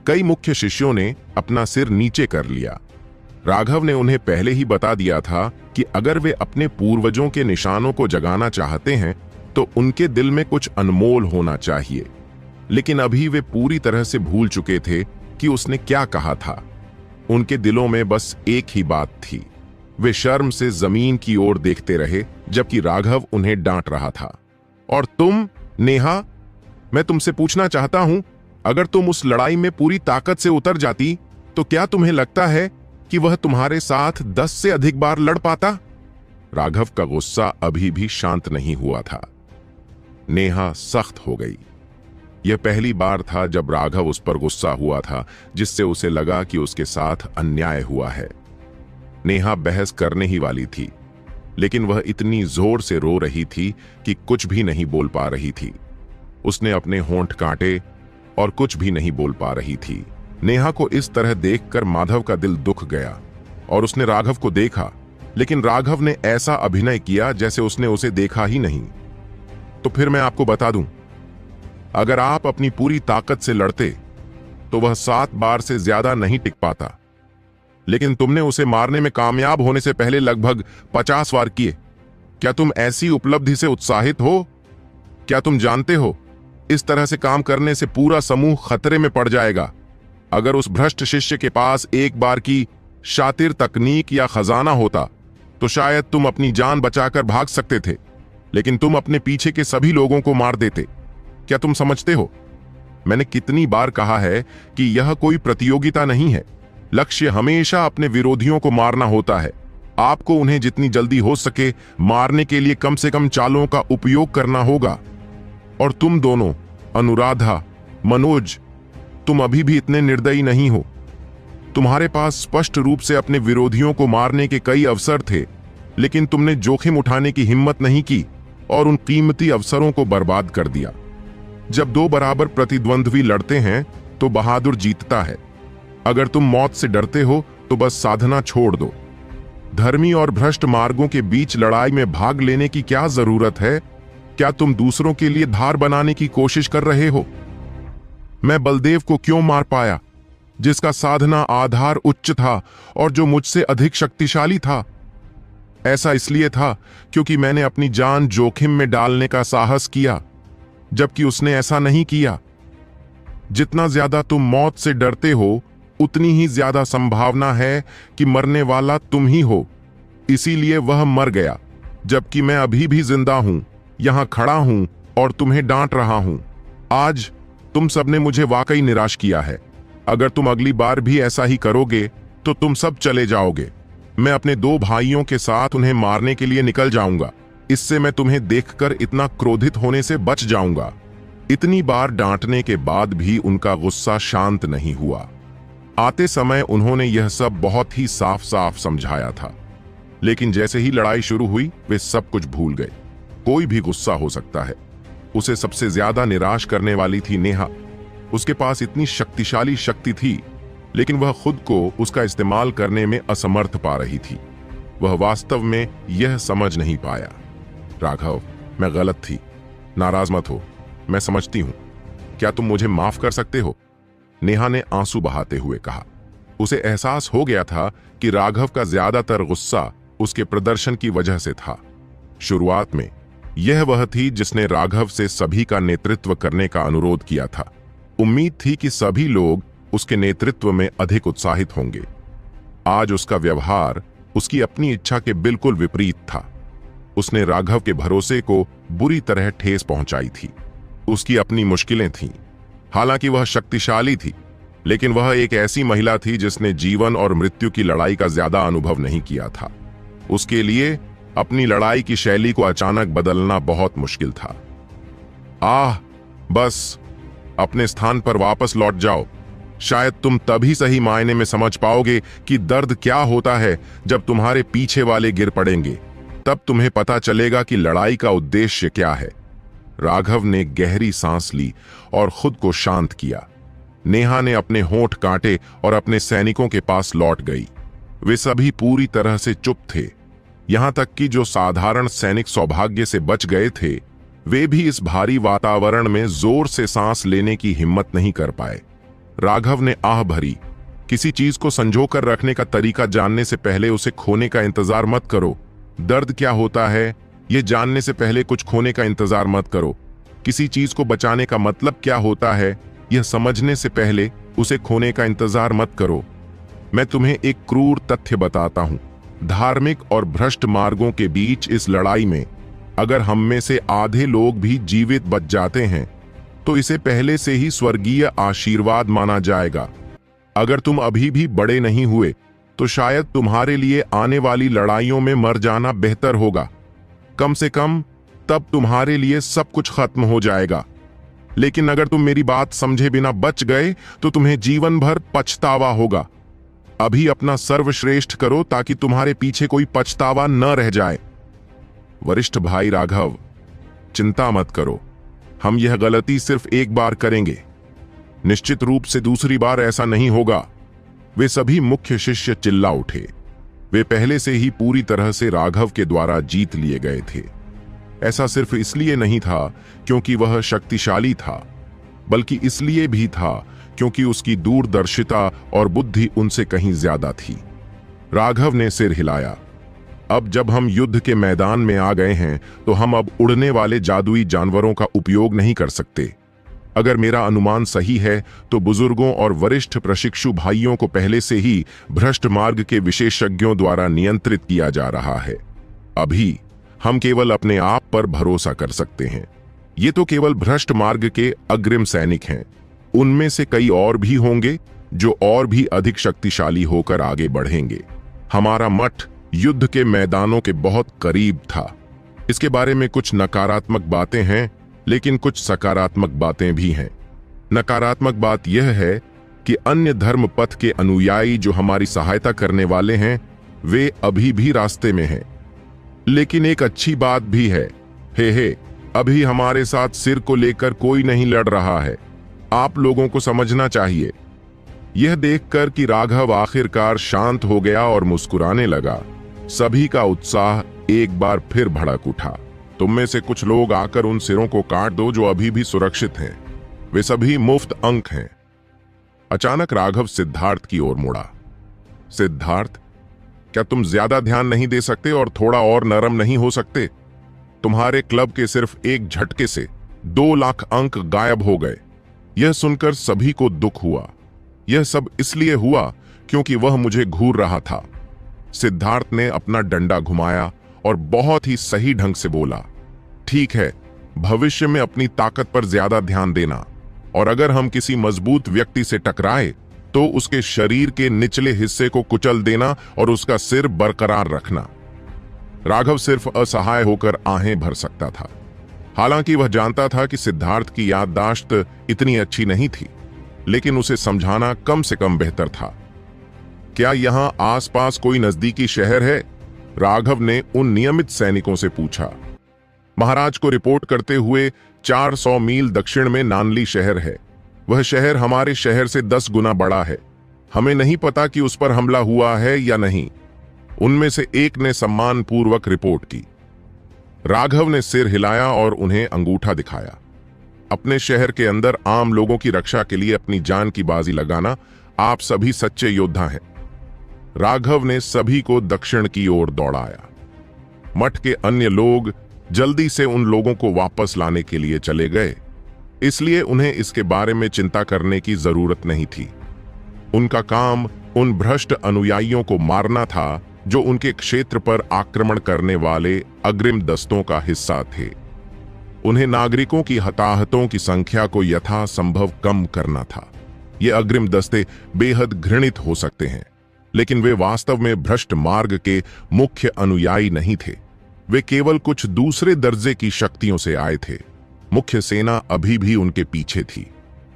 कई मुख्य शिष्यों ने अपना सिर नीचे कर लिया। राघव ने उन्हें पहले ही बता दिया था कि अगर वे अपने पूर्वजों के निशानों को जगाना चाहते हैं तो उनके दिल में कुछ अनमोल होना चाहिए। लेकिन अभी वे पूरी तरह से भूल चुके थे कि उसने क्या कहा था। उनके दिलों में बस एक ही बात थी। वे शर्म से जमीन की ओर देखते रहे जबकि राघव उन्हें डांट रहा था। और तुम, नेहा, मैं तुमसे पूछना चाहता हूं, अगर तुम उस लड़ाई में पूरी ताकत से उतर जाती तो क्या तुम्हें लगता है कि वह तुम्हारे साथ 10 से अधिक बार लड़ पाता? राघव का गुस्सा अभी भी शांत नहीं हुआ था। नेहा सख्त हो गई। यह पहली बार था जब राघव उस पर गुस्सा हुआ था, जिससे उसे लगा कि उसके साथ अन्याय हुआ है। नेहा बहस करने ही वाली थी, लेकिन वह इतनी जोर से रो रही थी कि कुछ भी नहीं बोल पा रही थी। उसने अपने होंठ काटे और कुछ भी नहीं बोल पा रही थी। नेहा को इस तरह देखकर माधव का दिल दुख गया और उसने राघव को देखा, लेकिन राघव ने ऐसा अभिनय किया जैसे उसने उसे देखा ही नहीं। तो फिर मैं आपको बता दूं, अगर आप अपनी पूरी ताकत से लड़ते तो वह 7 बार से ज्यादा नहीं टिक पाता, लेकिन तुमने उसे मारने में कामयाब होने से पहले लगभग 50 वार किए। क्या तुम ऐसी उपलब्धि से उत्साहित हो? क्या तुम जानते हो, इस तरह से काम करने से पूरा समूह खतरे में पड़ जाएगा। अगर उस भ्रष्ट शिष्य के पास एक बार की शातिर तकनीक या खजाना होता तो शायद तुम अपनी जान बचाकर भाग सकते थे, लेकिन तुम अपने पीछे के सभी लोगों को मार देते। क्या तुम समझते हो? मैंने कितनी बार कहा है कि यह कोई प्रतियोगिता नहीं है। लक्ष्य हमेशा अपने विरोधियों को मारना होता है। आपको उन्हें जितनी जल्दी हो सके मारने के लिए कम से कम चालों का उपयोग करना होगा। और तुम दोनों, अनुराधा, मनोज, तुम अभी भी इतने निर्दयी नहीं हो। तुम्हारे पास स्पष्ट रूप से अपने विरोधियों को मारने के कई अवसर थे, लेकिन तुमने जोखिम उठाने की हिम्मत नहीं की और उन कीमती अवसरों को बर्बाद कर दिया। जब 2 बराबर प्रतिद्वंद्वी लड़ते हैं तो बहादुर जीतता है। अगर तुम मौत से डरते हो तो बस साधना छोड़ दो। धर्मी और भ्रष्ट मार्गों के बीच लड़ाई में भाग लेने की क्या जरूरत है? क्या तुम दूसरों के लिए धार बनाने की कोशिश कर रहे हो? मैं बलदेव को क्यों मार पाया, जिसका साधना आधार उच्च था और जो मुझसे अधिक शक्तिशाली था? ऐसा इसलिए था क्योंकि मैंने अपनी जान जोखिम में डालने का साहस किया, जबकि उसने ऐसा नहीं किया। जितना ज्यादा तुम मौत से डरते हो, उतनी ही ज्यादा संभावना है कि मरने वाला तुम ही हो। इसीलिए वह मर गया, जबकि मैं अभी भी जिंदा हूं, यहां खड़ा हूं और तुम्हें डांट रहा हूं। आज तुम सबने मुझे वाकई निराश किया है। अगर तुम अगली बार भी ऐसा ही करोगे तो तुम सब चले जाओगे। मैं अपने 2 भाइयों के साथ उन्हें मारने के लिए निकल जाऊंगा। इससे मैं तुम्हें देखकर इतना क्रोधित होने से बच जाऊंगा। इतनी बार डांटने के बाद भी उनका गुस्सा शांत नहीं हुआ। आते समय उन्होंने यह सब बहुत ही साफ साफ समझाया था, लेकिन जैसे ही लड़ाई शुरू हुई वे सब कुछ भूल गए। कोई भी गुस्सा हो सकता है। उसे सबसे ज्यादा निराश करने वाली थी नेहा। उसके पास इतनी शक्तिशाली शक्ति थी, लेकिन वह खुद को उसका इस्तेमाल करने में असमर्थ पा रही थी। वह वास्तव में यह समझ नहीं पाया। राघव, मैं गलत थी, नाराज मत हो, मैं समझती हूं। क्या तुम मुझे माफ कर सकते हो? नेहा ने आंसू बहाते हुए कहा। उसे एहसास हो गया था कि राघव का ज्यादातर गुस्सा उसके प्रदर्शन की वजह से था। शुरुआत में यह वह थी जिसने राघव से सभी का नेतृत्व करने का अनुरोध किया था। उम्मीद थी कि सभी लोग उसके नेतृत्व में अधिक उत्साहित होंगे। आज उसका व्यवहार उसकी अपनी इच्छा के बिल्कुल विपरीत था। उसने राघव के भरोसे को बुरी तरह ठेस पहुंचाई थी। उसकी अपनी मुश्किलें थीं। हालांकि वह शक्तिशाली थी, लेकिन वह एक ऐसी महिला थी जिसने जीवन और मृत्यु की लड़ाई का ज्यादा अनुभव नहीं किया था। उसके लिए अपनी लड़ाई की शैली को अचानक बदलना बहुत मुश्किल था। बस अपने स्थान पर वापस लौट जाओ। शायद तुम तभी सही मायने में समझ पाओगे कि दर्द क्या होता है जब तुम्हारे पीछे वाले गिर पड़ेंगे। तब तुम्हें पता चलेगा कि लड़ाई का उद्देश्य क्या है। राघव ने गहरी सांस ली और खुद को शांत किया। नेहा ने अपने होंठ काटे और अपने सैनिकों के पास लौट गई। वे सभी पूरी तरह से चुप थे। यहां तक कि जो साधारण सैनिक सौभाग्य से बच गए थे, वे भी इस भारी वातावरण में जोर से सांस लेने की हिम्मत नहीं कर पाए। राघव ने आह भरी, किसी चीज को संजोकर रखने का तरीका जानने से पहले उसे खोने का इंतजार मत करो। दर्द क्या होता है यह जानने से पहले कुछ खोने का इंतजार मत करो। किसी चीज को बचाने का मतलब क्या होता है यह समझने से पहले उसे खोने का इंतजार मत करो। मैं तुम्हें एक क्रूर तथ्य बताता हूं। धार्मिक और भ्रष्ट मार्गों के बीच इस लड़ाई में अगर हम में से आधे लोग भी जीवित बच जाते हैं तो इसे पहले से ही स्वर्गीय आशीर्वाद माना जाएगा। अगर तुम अभी भी बड़े नहीं हुए तो शायद तुम्हारे लिए आने वाली लड़ाइयों में मर जाना बेहतर होगा। कम से कम तब तुम्हारे लिए सब कुछ खत्म हो जाएगा। लेकिन अगर तुम मेरी बात समझे बिना बच गए तो तुम्हें जीवन भर पछतावा होगा। अभी अपना सर्वश्रेष्ठ करो ताकि तुम्हारे पीछे कोई पछतावा न रह जाए। वरिष्ठ भाई राघव, चिंता मत करो, हम यह गलती सिर्फ एक बार करेंगे, निश्चित रूप से दूसरी बार ऐसा नहीं होगा। वे सभी मुख्य शिष्य चिल्ला उठे। वे पहले से ही पूरी तरह से राघव के द्वारा जीत लिए गए थे। ऐसा सिर्फ इसलिए नहीं था क्योंकि वह शक्तिशाली था, बल्कि इसलिए भी था क्योंकि उसकी दूरदर्शिता और बुद्धि उनसे कहीं ज्यादा थी। राघव ने सिर हिलाया। अब जब हम युद्ध के मैदान में आ गए हैं तो हम अब उड़ने वाले जादुई जानवरों का उपयोग नहीं कर सकते। अगर मेरा अनुमान सही है तो बुजुर्गों और वरिष्ठ प्रशिक्षु भाइयों को पहले से ही भ्रष्ट मार्ग के विशेषज्ञों द्वारा नियंत्रित किया जा रहा है। अभी हम केवल अपने आप पर भरोसा कर सकते हैं। ये तो केवल भ्रष्ट मार्ग के अग्रिम सैनिक हैं। उनमें से कई और भी होंगे जो और भी अधिक शक्तिशाली होकर आगे बढ़ेंगे। हमारा मठ युद्ध के मैदानों के बहुत करीब था। इसके बारे में कुछ नकारात्मक बातें हैं, लेकिन कुछ सकारात्मक बातें भी हैं। नकारात्मक बात यह है कि अन्य धर्म पथ के अनुयायी जो हमारी सहायता करने वाले हैं, वे अभी भी रास्ते में हैं। लेकिन एक अच्छी बात भी है, हे अभी हमारे साथ सिर को लेकर कोई नहीं लड़ रहा है। आप लोगों को समझना चाहिए। यह देखकर कि राघव आखिरकार शांत हो गया और मुस्कुराने लगा, सभी का उत्साह एक बार फिर भड़क उठा। तुम में से कुछ लोग आकर उन सिरों को काट दो जो अभी भी सुरक्षित हैं। वे सभी मुफ्त अंक हैं। अचानक राघव सिद्धार्थ की ओर मुड़ा। सिद्धार्थ, क्या तुम ज्यादा ध्यान नहीं दे सकते और थोड़ा और नरम नहीं हो सकते? तुम्हारे क्लब के सिर्फ एक झटके से 2 लाख अंक गायब हो गए। यह सुनकर सभी को दुख हुआ। यह सब इसलिए हुआ क्योंकि वह मुझे घूर रहा था। सिद्धार्थ ने अपना डंडा घुमाया और बहुत ही सही ढंग से बोला, ठीक है, भविष्य में अपनी ताकत पर ज्यादा ध्यान देना, और अगर हम किसी मजबूत व्यक्ति से टकराए तो उसके शरीर के निचले हिस्से को कुचल देना और उसका सिर बरकरार रखना। राघव सिर्फ असहाय होकर आहें भर सकता था। हालांकि वह जानता था कि सिद्धार्थ की याददाश्त इतनी अच्छी नहीं थी, लेकिन उसे समझाना कम से कम बेहतर था। क्या यहां आसपास कोई नजदीकी शहर है? राघव ने उन नियमित सैनिकों से पूछा। महाराज को रिपोर्ट करते हुए 400 मील दक्षिण में नानली शहर है। वह शहर हमारे शहर से 10 गुना बड़ा है। हमें नहीं पता कि उस पर हमला हुआ है या नहीं, उनमें से एक ने सम्मानपूर्वक रिपोर्ट की। राघव ने सिर हिलाया और उन्हें अंगूठा दिखाया। अपने शहर के अंदर आम लोगों की रक्षा के लिए अपनी जान की बाजी लगाना, आप सभी सच्चे योद्धा हैं। राघव ने सभी को दक्षिण की ओर दौड़ाया। मठ के अन्य लोग जल्दी से उन लोगों को वापस लाने के लिए चले गए, इसलिए उन्हें इसके बारे में चिंता करने की जरूरत नहीं थी। उनका काम उन भ्रष्ट अनुयायियों को मारना था जो उनके क्षेत्र पर आक्रमण करने वाले अग्रिम दस्तों का हिस्सा थे। उन्हें नागरिकों की हताहतों की संख्या को यथासंभव कम करना था। ये अग्रिम दस्ते बेहद घृणित हो सकते हैं, लेकिन वे वास्तव में भ्रष्ट मार्ग के मुख्य अनुयायी नहीं थे। वे केवल कुछ दूसरे दर्जे की शक्तियों से आए थे। मुख्य सेना अभी भी उनके पीछे थी।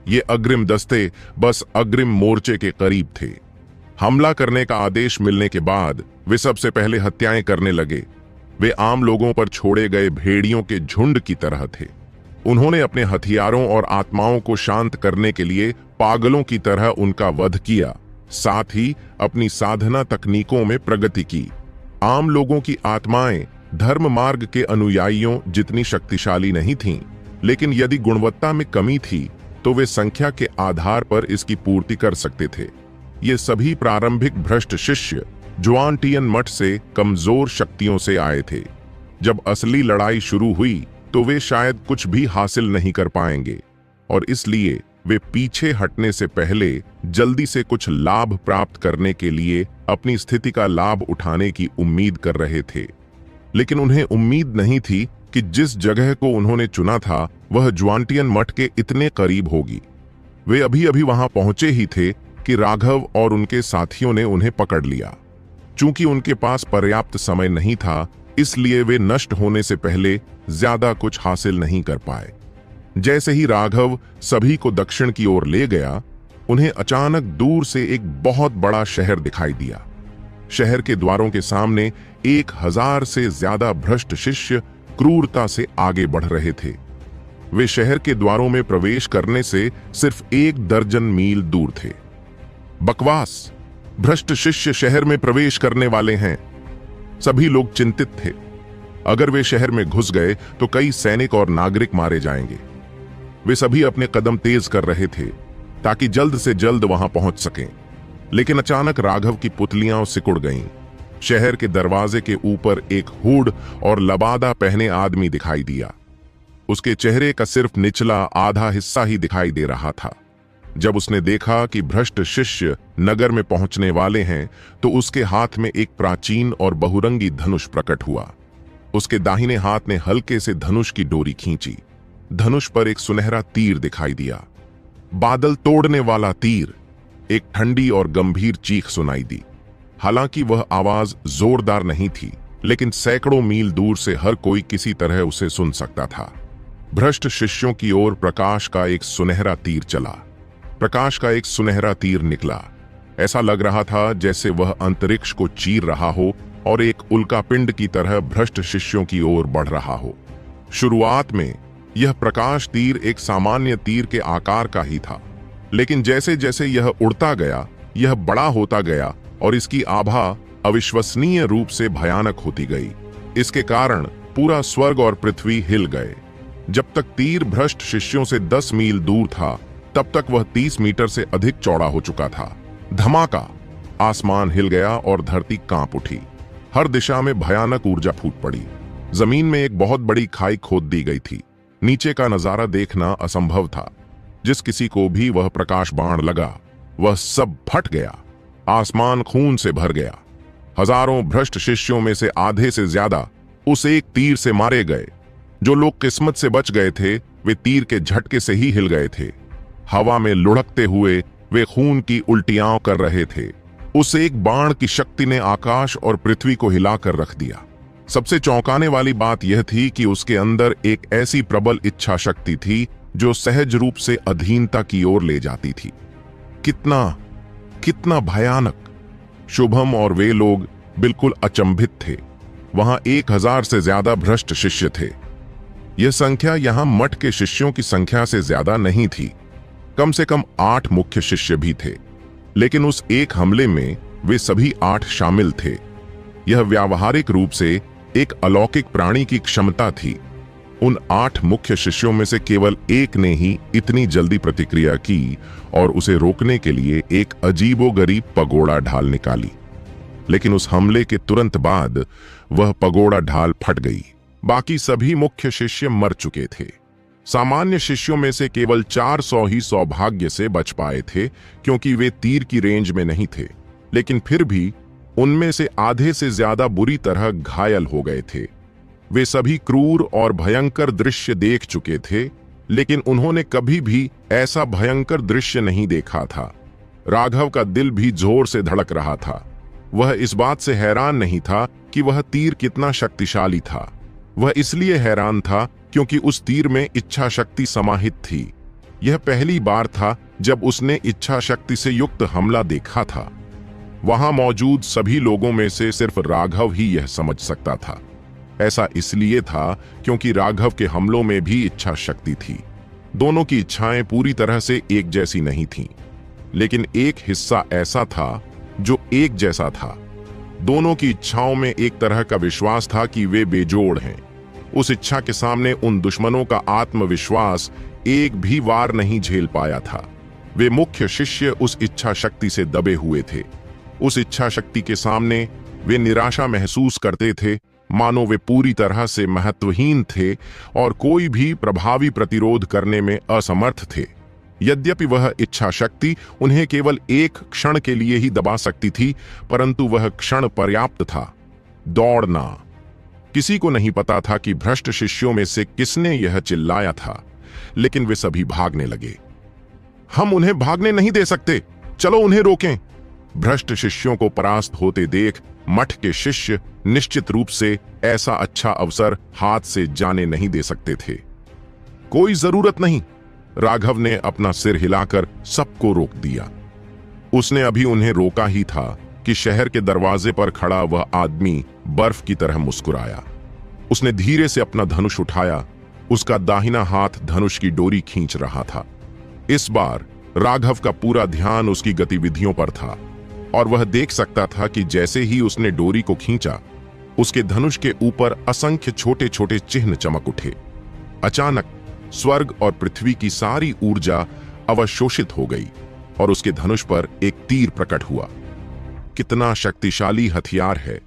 ये अग्रिम दस्ते बस अग्रिम मोर्चे के करीब थे। हमला करने का आदेश मिलने के बाद वे सबसे पहले हत्याएं करने लगे। वे आम लोगों पर छोड़े गए भेड़ियों के झुंड की तरह थे। उन्होंने अपने हथियारों और आत्माओं को शांत करने के लिए पागलों की तरह उनका वध किया, साथ ही अपनी साधना तकनीकों में प्रगति की। आम लोगों की आत्माएं धर्म मार्ग के अनुयायियों जितनी शक्तिशाली नहीं थीं, लेकिन यदि गुणवत्ता में कमी थी तो वे संख्या के आधार पर इसकी पूर्ति कर सकते थे। ये सभी प्रारंभिक भ्रष्ट शिष्य जुआनटियन मठ से कमजोर शक्तियों से आए थे। जब असली लड़ाई शुरू हुई तो वे शायद कुछ भी हासिल नहीं कर पाएंगे और इसलिए वे पीछे हटने से पहले जल्दी से कुछ लाभ प्राप्त करने के लिए अपनी स्थिति का लाभ उठाने की उम्मीद कर रहे थे। लेकिन उन्हें उम्मीद नहीं थी कि जिस जगह को उन्होंने चुना था वह जुआनटियन मठ के इतने करीब होगी। वे अभी अभी वहां पहुंचे ही थे कि राघव और उनके साथियों ने उन्हें पकड़ लिया। चूंकि उनके पास पर्याप्त समय नहीं था, इसलिए वे नष्ट होने से पहले ज्यादा कुछ हासिल नहीं कर पाए। जैसे ही राघव सभी को दक्षिण की ओर ले गया, उन्हें अचानक दूर से एक बहुत बड़ा शहर दिखाई दिया। शहर के द्वारों के सामने 1000 से ज्यादा भ्रष्ट शिष्य क्रूरता से आगे बढ़ रहे थे। वे शहर के द्वारों में प्रवेश करने से सिर्फ 1 दर्जन मील दूर थे। बकवास! भ्रष्ट शिष्य शहर में प्रवेश करने वाले हैं। सभी लोग चिंतित थे। अगर वे शहर में घुस गए तो कई सैनिक और नागरिक मारे जाएंगे। वे सभी अपने कदम तेज कर रहे थे ताकि जल्द से जल्द वहां पहुंच सकें। लेकिन अचानक राघव की पुतलियां सिकुड़ गईं। शहर के दरवाजे के ऊपर एक हुड और लबादा पहने आदमी दिखाई दिया। उसके चेहरे का सिर्फ निचला आधा हिस्सा ही दिखाई दे रहा था। जब उसने देखा कि भ्रष्ट शिष्य नगर में पहुंचने वाले हैं तो उसके हाथ में एक प्राचीन और बहुरंगी धनुष प्रकट हुआ। उसके दाहिने हाथ ने हल्के से धनुष की डोरी खींची। धनुष पर एक सुनहरा तीर दिखाई दिया, बादल तोड़ने वाला तीर। एक ठंडी और गंभीर चीख सुनाई दी। हालांकि वह आवाज जोरदार नहीं थी, लेकिन सैकड़ों मील दूर से हर कोई किसी तरह उसे सुन सकता था। भ्रष्ट शिष्यों की ओर प्रकाश का एक सुनहरा तीर चला। प्रकाश का एक सुनहरा तीर निकला। ऐसा लग रहा था जैसे वह अंतरिक्ष को चीर रहा हो और एक उल्कापिंड की तरह भ्रष्ट शिष्यों की ओर बढ़ रहा हो। शुरुआत में यह प्रकाश तीर एक सामान्य तीर के आकार का ही था, लेकिन जैसे जैसे यह उड़ता गया, यह बड़ा होता गया और इसकी आभा अविश्वसनीय रूप से भयानक होती गई। इसके कारण पूरा स्वर्ग और पृथ्वी हिल गए। जब तक तीर भ्रष्ट शिष्यों से 10 मील दूर था, तब तक वह 30 मीटर से अधिक चौड़ा हो चुका था। धमाका! आसमान हिल गया और धरती कांप उठी। हर दिशा में भयानक ऊर्जा फूट पड़ी। जमीन में एक बहुत बड़ी खाई खोद दी गई थी। नीचे का नजारा देखना असंभव था। जिस किसी को भी वह प्रकाश बाण लगा, वह सब फट गया। आसमान खून से भर गया। हजारों भ्रष्ट शिष्यों में से आधे से ज्यादा उस एक तीर से मारे गए। जो लोग किस्मत से बच गए थे, वे तीर के झटके से ही हिल गए थे। हवा में लुढ़कते हुए वे खून की उल्टियां कर रहे थे। उस एक बाण की शक्ति ने आकाश और पृथ्वी को हिलाकर रख दिया। सबसे चौंकाने वाली बात यह थी कि उसके अंदर एक ऐसी प्रबल इच्छा शक्ति थी जो सहज रूप से अधीनता की ओर ले जाती थी। कितना भयानक! शुभम और वे लोग बिल्कुल अचंभित थे। वहां 1000 से ज्यादा भ्रष्ट शिष्य थे। यह संख्या यहां मठ के शिष्यों की संख्या से ज्यादा नहीं थी। कम से कम 8 मुख्य शिष्य भी थे, लेकिन उस एक हमले में वे सभी 8 शामिल थे। यह व्यावहारिक रूप से एक अलौकिक प्राणी की क्षमता थी। उन 8 मुख्य शिष्यों में से केवल एक ने ही इतनी जल्दी प्रतिक्रिया की और उसे रोकने के लिए एक अजीबोगरीब पगोड़ा ढाल निकाली। लेकिन उस हमले के तुरंत बाद वह पगोड़ा ढाल फट गई। बाकी सभी मुख्य शिष्य मर चुके थे। सामान्य शिष्यों में से केवल 400 ही सौभाग्य से बच पाए थे, क्योंकि वे तीर की रेंज में नहीं थे। लेकिन फिर भी उनमें से आधे से ज्यादा बुरी तरह घायल हो गए थे। वे सभी क्रूर और भयंकर दृश्य देख चुके थे, लेकिन उन्होंने कभी भी ऐसा भयंकर दृश्य नहीं देखा था। राघव का दिल भी जोर से धड़क रहा था। वह इस बात से हैरान नहीं था कि वह तीर कितना शक्तिशाली था। वह इसलिए हैरान था क्योंकि उस तीर में इच्छा शक्ति समाहित थी। यह पहली बार था जब उसने इच्छा शक्ति से युक्त हमला देखा था। वहां मौजूद सभी लोगों में से सिर्फ राघव ही यह समझ सकता था। ऐसा इसलिए था क्योंकि राघव के हमलों में भी इच्छा शक्ति थी। दोनों की इच्छाएं पूरी तरह से एक जैसी नहीं थीं, लेकिन एक हिस्सा ऐसा था जो एक जैसा था। दोनों की इच्छाओं में एक तरह का विश्वास था कि वे बेजोड़ हैं। उस इच्छा के सामने उन दुश्मनों का आत्मविश्वास एक भी वार नहीं झेल पाया था। वे मुख्य शिष्य उस इच्छा शक्ति से दबे हुए थे। उस इच्छा शक्ति के सामने वे निराशा महसूस करते थे, मानो वे पूरी तरह से महत्वहीन थे और कोई भी प्रभावी प्रतिरोध करने में असमर्थ थे। यद्यपि वह इच्छा शक्ति उन्हें केवल एक क्षण के लिए ही दबा सकती थी, परंतु वह क्षण पर्याप्त था। दौड़ना। किसी को नहीं पता था कि भ्रष्ट शिष्यों में से किसने यह चिल्लाया था, लेकिन वे सभी भागने लगे। हम उन्हें भागने नहीं दे सकते, चलो उन्हें रोकें। भ्रष्ट शिष्यों को परास्त होते देख मठ के शिष्य निश्चित रूप से ऐसा अच्छा अवसर हाथ से जाने नहीं दे सकते थे। कोई जरूरत नहीं, राघव ने अपना सिर हिलाकर सबको रोक दिया। उसने अभी उन्हें रोका ही था कि शहर के दरवाजे पर खड़ा वह आदमी बर्फ की तरह मुस्कुराया। उसने धीरे से अपना धनुष उठाया। उसका दाहिना हाथ धनुष की डोरी खींच रहा था। इस बार राघव का पूरा ध्यान उसकी गतिविधियों पर था और वह देख सकता था कि जैसे ही उसने डोरी को खींचा, उसके धनुष के ऊपर असंख्य छोटे छोटे चिन्ह चमक उठे। अचानक स्वर्ग और पृथ्वी की सारी ऊर्जा अवशोषित हो गई और उसके धनुष पर एक तीर प्रकट हुआ। कितना शक्तिशाली हथियार है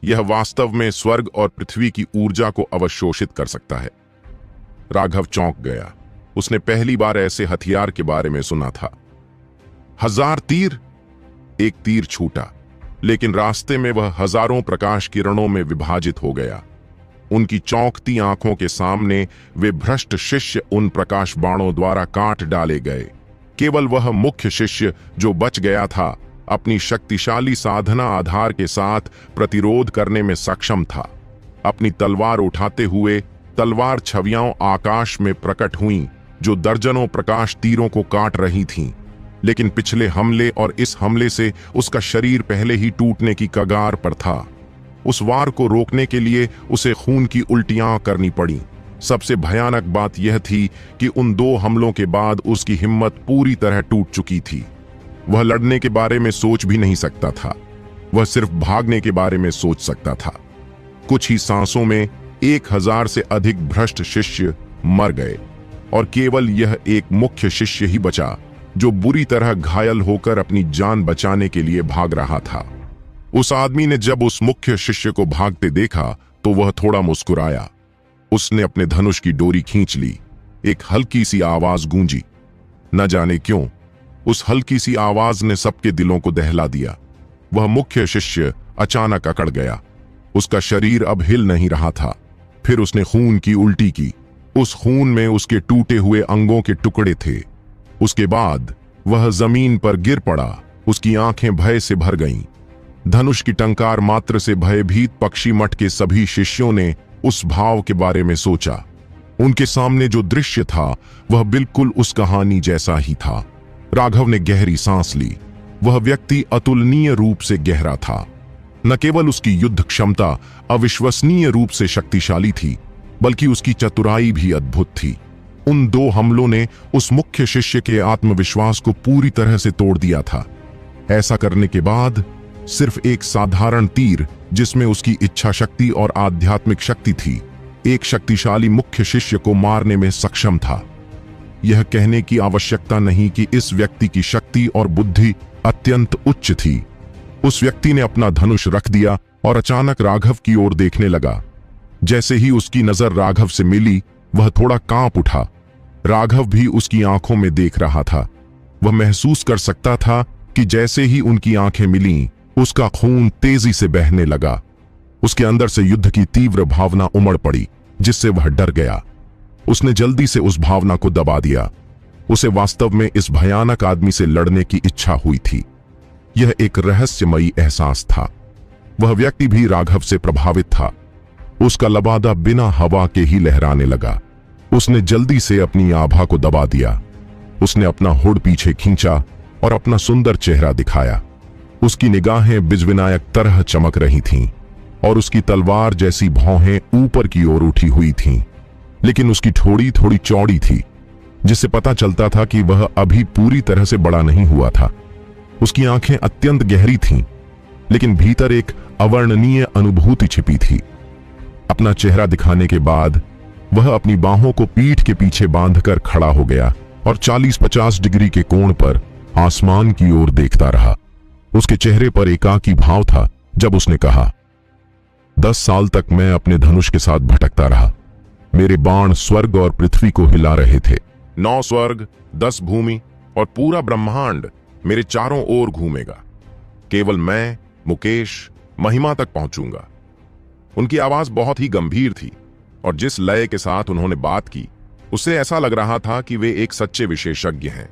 यह! वास्तव में स्वर्ग और पृथ्वी की ऊर्जा को अवशोषित कर सकता है। राघव चौंक गया। उसने पहली बार ऐसे हथियार के बारे में सुना था। 1000 तीर! एक तीर छूटा, लेकिन रास्ते में वह हजारों प्रकाश किरणों में विभाजित हो गया। उनकी चौंकती आंखों के सामने वे भ्रष्ट शिष्य उन प्रकाश बाणों द्वारा काट डाले गए। केवल वह मुख्य शिष्य जो बच गया था, अपनी शक्तिशाली साधना आधार के साथ प्रतिरोध करने में सक्षम था। अपनी तलवार उठाते हुए तलवार छवियां आकाश में प्रकट हुईं, जो दर्जनों प्रकाश तीरों को काट रही थीं। लेकिन पिछले हमले और इस हमले से उसका शरीर पहले ही टूटने की कगार पर था। उस वार को रोकने के लिए उसे खून की उल्टियां करनी पड़ी। सबसे भयानक बात यह थी कि उन 2 हमलों के बाद उसकी हिम्मत पूरी तरह टूट चुकी थी। वह लड़ने के बारे में सोच भी नहीं सकता था, वह सिर्फ भागने के बारे में सोच सकता था। कुछ ही सांसों में 1000 से अधिक भ्रष्ट शिष्य मर गए और केवल यह एक मुख्य शिष्य ही बचा, जो बुरी तरह घायल होकर अपनी जान बचाने के लिए भाग रहा था। उस आदमी ने जब उस मुख्य शिष्य को भागते देखा तो वह थोड़ा मुस्कुराया। उसने अपने धनुष की डोरी खींच ली। एक हल्की सी आवाज गूंजी। न जाने क्यों उस हल्की सी आवाज ने सबके दिलों को दहला दिया। वह मुख्य शिष्य अचानक अकड़ गया। उसका शरीर अब हिल नहीं रहा था। फिर उसने खून की उल्टी की। उस खून में उसके टूटे हुए अंगों के टुकड़े थे। उसके बाद वह जमीन पर गिर पड़ा। उसकी आंखें भय से भर गईं। धनुष की टंकार मात्र से भयभीत पक्षी मठ के सभी शिष्यों ने उस भाव के बारे में सोचा। उनके सामने जो दृश्य था वह बिल्कुल उस कहानी जैसा ही था। राघव ने गहरी सांस ली। वह व्यक्ति अतुलनीय रूप से गहरा था। न केवल उसकी युद्ध क्षमता अविश्वसनीय रूप से शक्तिशाली थी, बल्कि उसकी चतुराई भी अद्भुत थी। उन 2 हमलों ने उस मुख्य शिष्य के आत्मविश्वास को पूरी तरह से तोड़ दिया था। ऐसा करने के बाद सिर्फ एक साधारण तीर, जिसमें उसकी इच्छा शक्ति और आध्यात्मिक शक्ति थी, एक शक्तिशाली मुख्य शिष्य को मारने में सक्षम था। यह कहने की आवश्यकता नहीं कि इस व्यक्ति की शक्ति और बुद्धि अत्यंत उच्च थी। उस व्यक्ति ने अपना धनुष रख दिया और अचानक राघव की ओर देखने लगा। जैसे ही उसकी नजर राघव से मिली, वह थोड़ा कांप उठा। राघव भी उसकी आंखों में देख रहा था। वह महसूस कर सकता था कि जैसे ही उनकी आंखें मिलीं, उसका खून तेजी से बहने लगा। उसके अंदर से युद्ध की तीव्र भावना उमड़ पड़ी, जिससे वह डर गया। उसने जल्दी से उस भावना को दबा दिया। उसे वास्तव में इस भयानक आदमी से लड़ने की इच्छा हुई थी। यह एक रहस्यमयी एहसास था। वह व्यक्ति भी राघव से प्रभावित था। उसका लबादा बिना हवा के ही लहराने लगा। उसने जल्दी से अपनी आभा को दबा दिया। उसने अपना हुड पीछे खींचा और अपना सुंदर चेहरा दिखाया। उसकी निगाहें बिजविनायक तरह चमक रही थीं और उसकी तलवार जैसी भौहें ऊपर की ओर उठी हुई थीं, लेकिन उसकी ठोड़ी थोड़ी चौड़ी थी, जिससे पता चलता था कि वह अभी पूरी तरह से बड़ा नहीं हुआ था। उसकी आंखें अत्यंत गहरी थीं, लेकिन भीतर एक अवर्णनीय अनुभूति छिपी थी। अपना चेहरा दिखाने के बाद वह अपनी बाहों को पीठ के पीछे बांधकर खड़ा हो गया और 40-50 डिग्री के कोण पर आसमान की ओर देखता रहा। उसके चेहरे पर एकाकी भाव था जब उसने कहा, 10 साल तक मैं अपने धनुष के साथ भटकता रहा। मेरे बाण स्वर्ग और पृथ्वी को हिला रहे थे। 9 स्वर्ग, 10 भूमि और पूरा ब्रह्मांड मेरे चारों ओर घूमेगा। केवल मैं, मुकेश, महिमा तक पहुंचूंगा। उनकी आवाज बहुत ही गंभीर थी और जिस लय के साथ उन्होंने बात की उससे ऐसा लग रहा था कि वे एक सच्चे विशेषज्ञ हैं,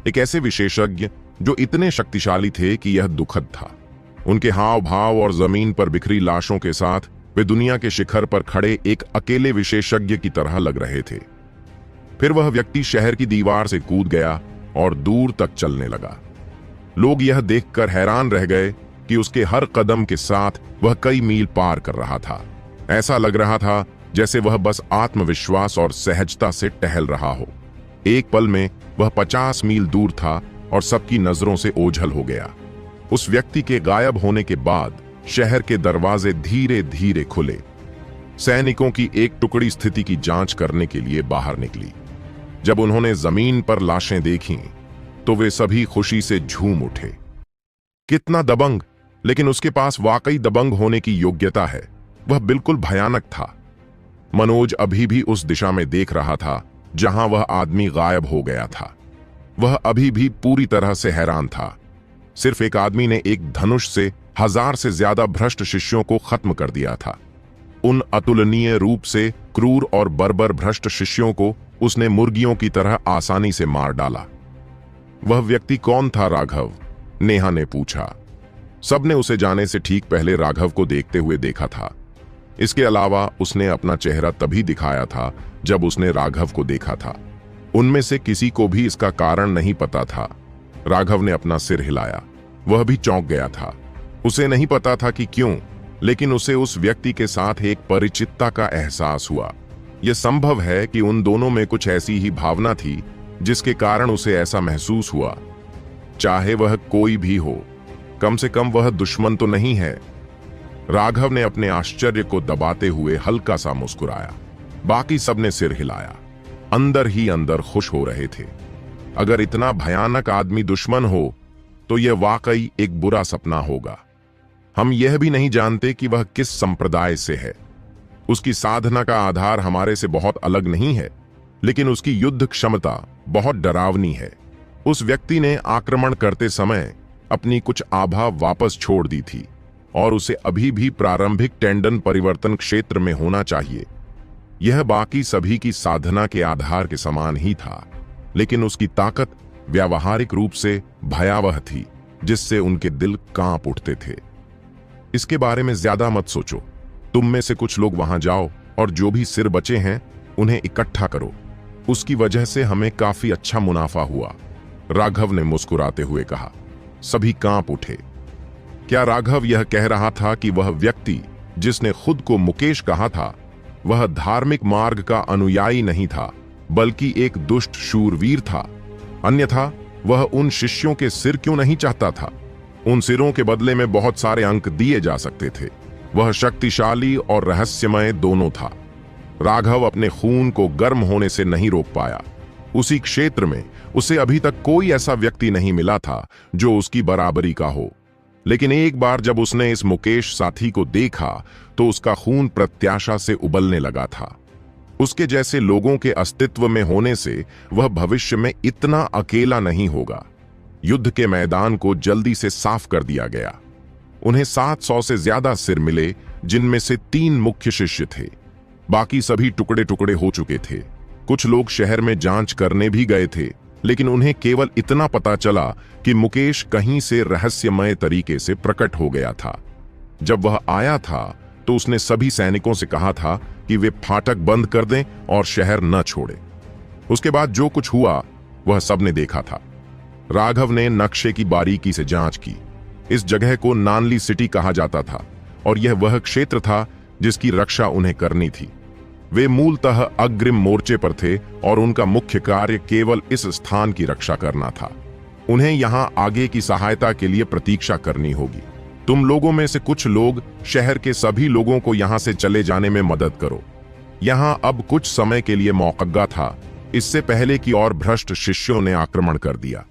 एक ऐसे विशेषज्ञ जो इतने शक्तिशाली थे कि यह दुखद था। उनके हाव भाव और जमीन पर बिखरी लाशों के साथ वे दुनिया के शिखर पर खड़े एक अकेले विशेषज्ञ की तरह लग रहे थे। फिर वह व्यक्ति शहर की दीवार से कूद गया और दूर तक चलने लगा। लोग यह देखकर हैरान रह गए कि उसके हर कदम के साथ वह कई मील पार कर रहा था। ऐसा लग रहा था जैसे वह बस आत्मविश्वास और सहजता से टहल रहा हो। एक पल में वह 50 मील दूर था और सबकी नजरों से ओझल हो गया। उस व्यक्ति के गायब होने के बाद शहर के दरवाजे धीरे धीरे खुले। सैनिकों की एक टुकड़ी स्थिति की जांच करने के लिए बाहर निकली। जब उन्होंने जमीन पर लाशें देखीं, तो वे सभी खुशी से झूम उठे। कितना दबंग, लेकिन उसके पास वाकई दबंग होने की योग्यता है। वह बिल्कुल भयानक था। मनोज अभी भी उस दिशा में देख रहा था जहां वह आदमी गायब हो गया था। वह अभी भी पूरी तरह से हैरान था। सिर्फ एक आदमी ने एक धनुष से 1000 से ज्यादा भ्रष्ट शिष्यों को खत्म कर दिया था। उन अतुलनीय रूप से क्रूर और बर्बर भ्रष्ट शिष्यों को उसने मुर्गियों की तरह आसानी से मार डाला। वह व्यक्ति कौन था राघव? नेहा ने पूछा। सबने उसे जाने से ठीक पहले राघव को देखते हुए देखा था। इसके अलावा उसने अपना चेहरा तभी दिखाया था जब उसने राघव को देखा था। उनमें से किसी को भी इसका कारण नहीं पता था। राघव ने अपना सिर हिलाया। वह भी चौंक गया था। उसे नहीं पता था कि क्यों, लेकिन उसे उस व्यक्ति के साथ एक परिचितता का एहसास हुआ। यह संभव है कि उन दोनों में कुछ ऐसी ही भावना थी जिसके कारण उसे ऐसा महसूस हुआ। चाहे वह कोई भी हो, कम से कम वह दुश्मन तो नहीं है। राघव ने अपने आश्चर्य को दबाते हुए हल्का सा मुस्कुराया। बाकी सबने सिर हिलाया, अंदर ही अंदर खुश हो रहे थे। अगर इतना भयानक आदमी दुश्मन हो तो यह वाकई एक बुरा सपना होगा। हम यह भी नहीं जानते कि वह किस संप्रदाय से है। उसकी साधना का आधार हमारे से बहुत अलग नहीं है, लेकिन उसकी युद्ध क्षमता बहुत डरावनी है। उस व्यक्ति ने आक्रमण करते समय अपनी कुछ आभा वापस छोड़ दी थी और उसे अभी भी प्रारंभिक टेंडन परिवर्तन क्षेत्र में होना चाहिए। यह बाकी सभी की साधना के आधार के समान ही था, लेकिन उसकी ताकत व्यावहारिक रूप से भयावह थी, जिससे उनके दिल कांप उठते थे। इसके बारे में ज्यादा मत सोचो। तुम में से कुछ लोग वहां जाओ और जो भी सिर बचे हैं उन्हें इकट्ठा करो। उसकी वजह से हमें काफी अच्छा मुनाफा हुआ, राघव ने मुस्कुराते हुए कहा। सभी कांप उठे। क्या राघव यह कह रहा था कि वह व्यक्ति जिसने खुद को मुकेश कहा था, वह धार्मिक मार्ग का अनुयायी नहीं था, बल्कि एक दुष्ट शूरवीर था? अन्यथा वह उन शिष्यों के सिर क्यों नहीं चाहता था? उन सिरों के बदले में बहुत सारे अंक दिए जा सकते थे। वह शक्तिशाली और रहस्यमय दोनों था। राघव अपने खून को गर्म होने से नहीं रोक पाया। उसी क्षेत्र में उसे अभी तक कोई ऐसा व्यक्ति नहीं मिला था जो उसकी बराबरी का हो। लेकिन एक बार जब उसने इस मुकेश साथी को देखा तो उसका खून प्रत्याशा से उबलने लगा था। उसके जैसे लोगों के अस्तित्व में होने से वह भविष्य में इतना अकेला नहीं होगा। युद्ध के मैदान को जल्दी से साफ कर दिया गया। उन्हें 700 से ज्यादा सिर मिले, जिनमें से 3 मुख्य शिष्य थे। बाकी सभी टुकड़े टुकड़े हो चुके थे। कुछ लोग शहर में जांच करने भी गए थे, लेकिन उन्हें केवल इतना पता चला कि मुकेश कहीं से रहस्यमय तरीके से प्रकट हो गया था। जब वह आया था तो उसने सभी सैनिकों से कहा था कि वे फाटक बंद कर दें और शहर न छोड़ें। उसके बाद जो कुछ हुआ वह सबने देखा था। राघव ने नक्शे की बारीकी से जांच की। इस जगह को नानली सिटी कहा जाता था और यह वह क्षेत्र था जिसकी रक्षा उन्हें करनी थी। वे मूलतः अग्रिम मोर्चे पर थे और उनका मुख्य कार्य केवल इस स्थान की रक्षा करना था। उन्हें यहां आगे की सहायता के लिए प्रतीक्षा करनी होगी। तुम लोगों में से कुछ लोग शहर के सभी लोगों को यहां से चले जाने में मदद करो। यहां अब कुछ समय के लिए मौक़ा था, इससे पहले कि और भ्रष्ट शिष्यों ने आक्रमण कर दिया।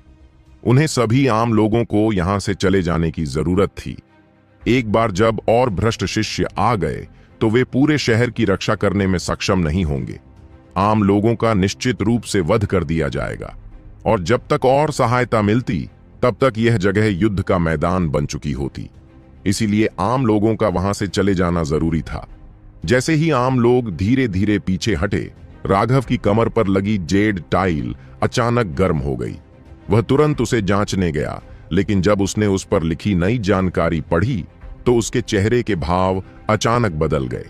उन्हें सभी आम लोगों को यहां से चले जाने की जरूरत थी। एक बार जब और भ्रष्ट शिष्य आ गए तो वे पूरे शहर की रक्षा करने में सक्षम नहीं होंगे। आम लोगों का निश्चित रूप से वध कर दिया जाएगा, और जब तक और सहायता मिलती तब तक यह जगह युद्ध का मैदान बन चुकी होती। इसीलिए आम लोगों का वहां से चले जाना जरूरी था। जैसे ही आम लोग धीरे धीरे पीछे हटे, राघव की कमर पर लगी जेड टाइल अचानक गर्म हो गई। वह तुरंत उसे जांचने गया, लेकिन जब उसने उस पर लिखी नई जानकारी पढ़ी तो उसके चेहरे के भाव अचानक बदल गए।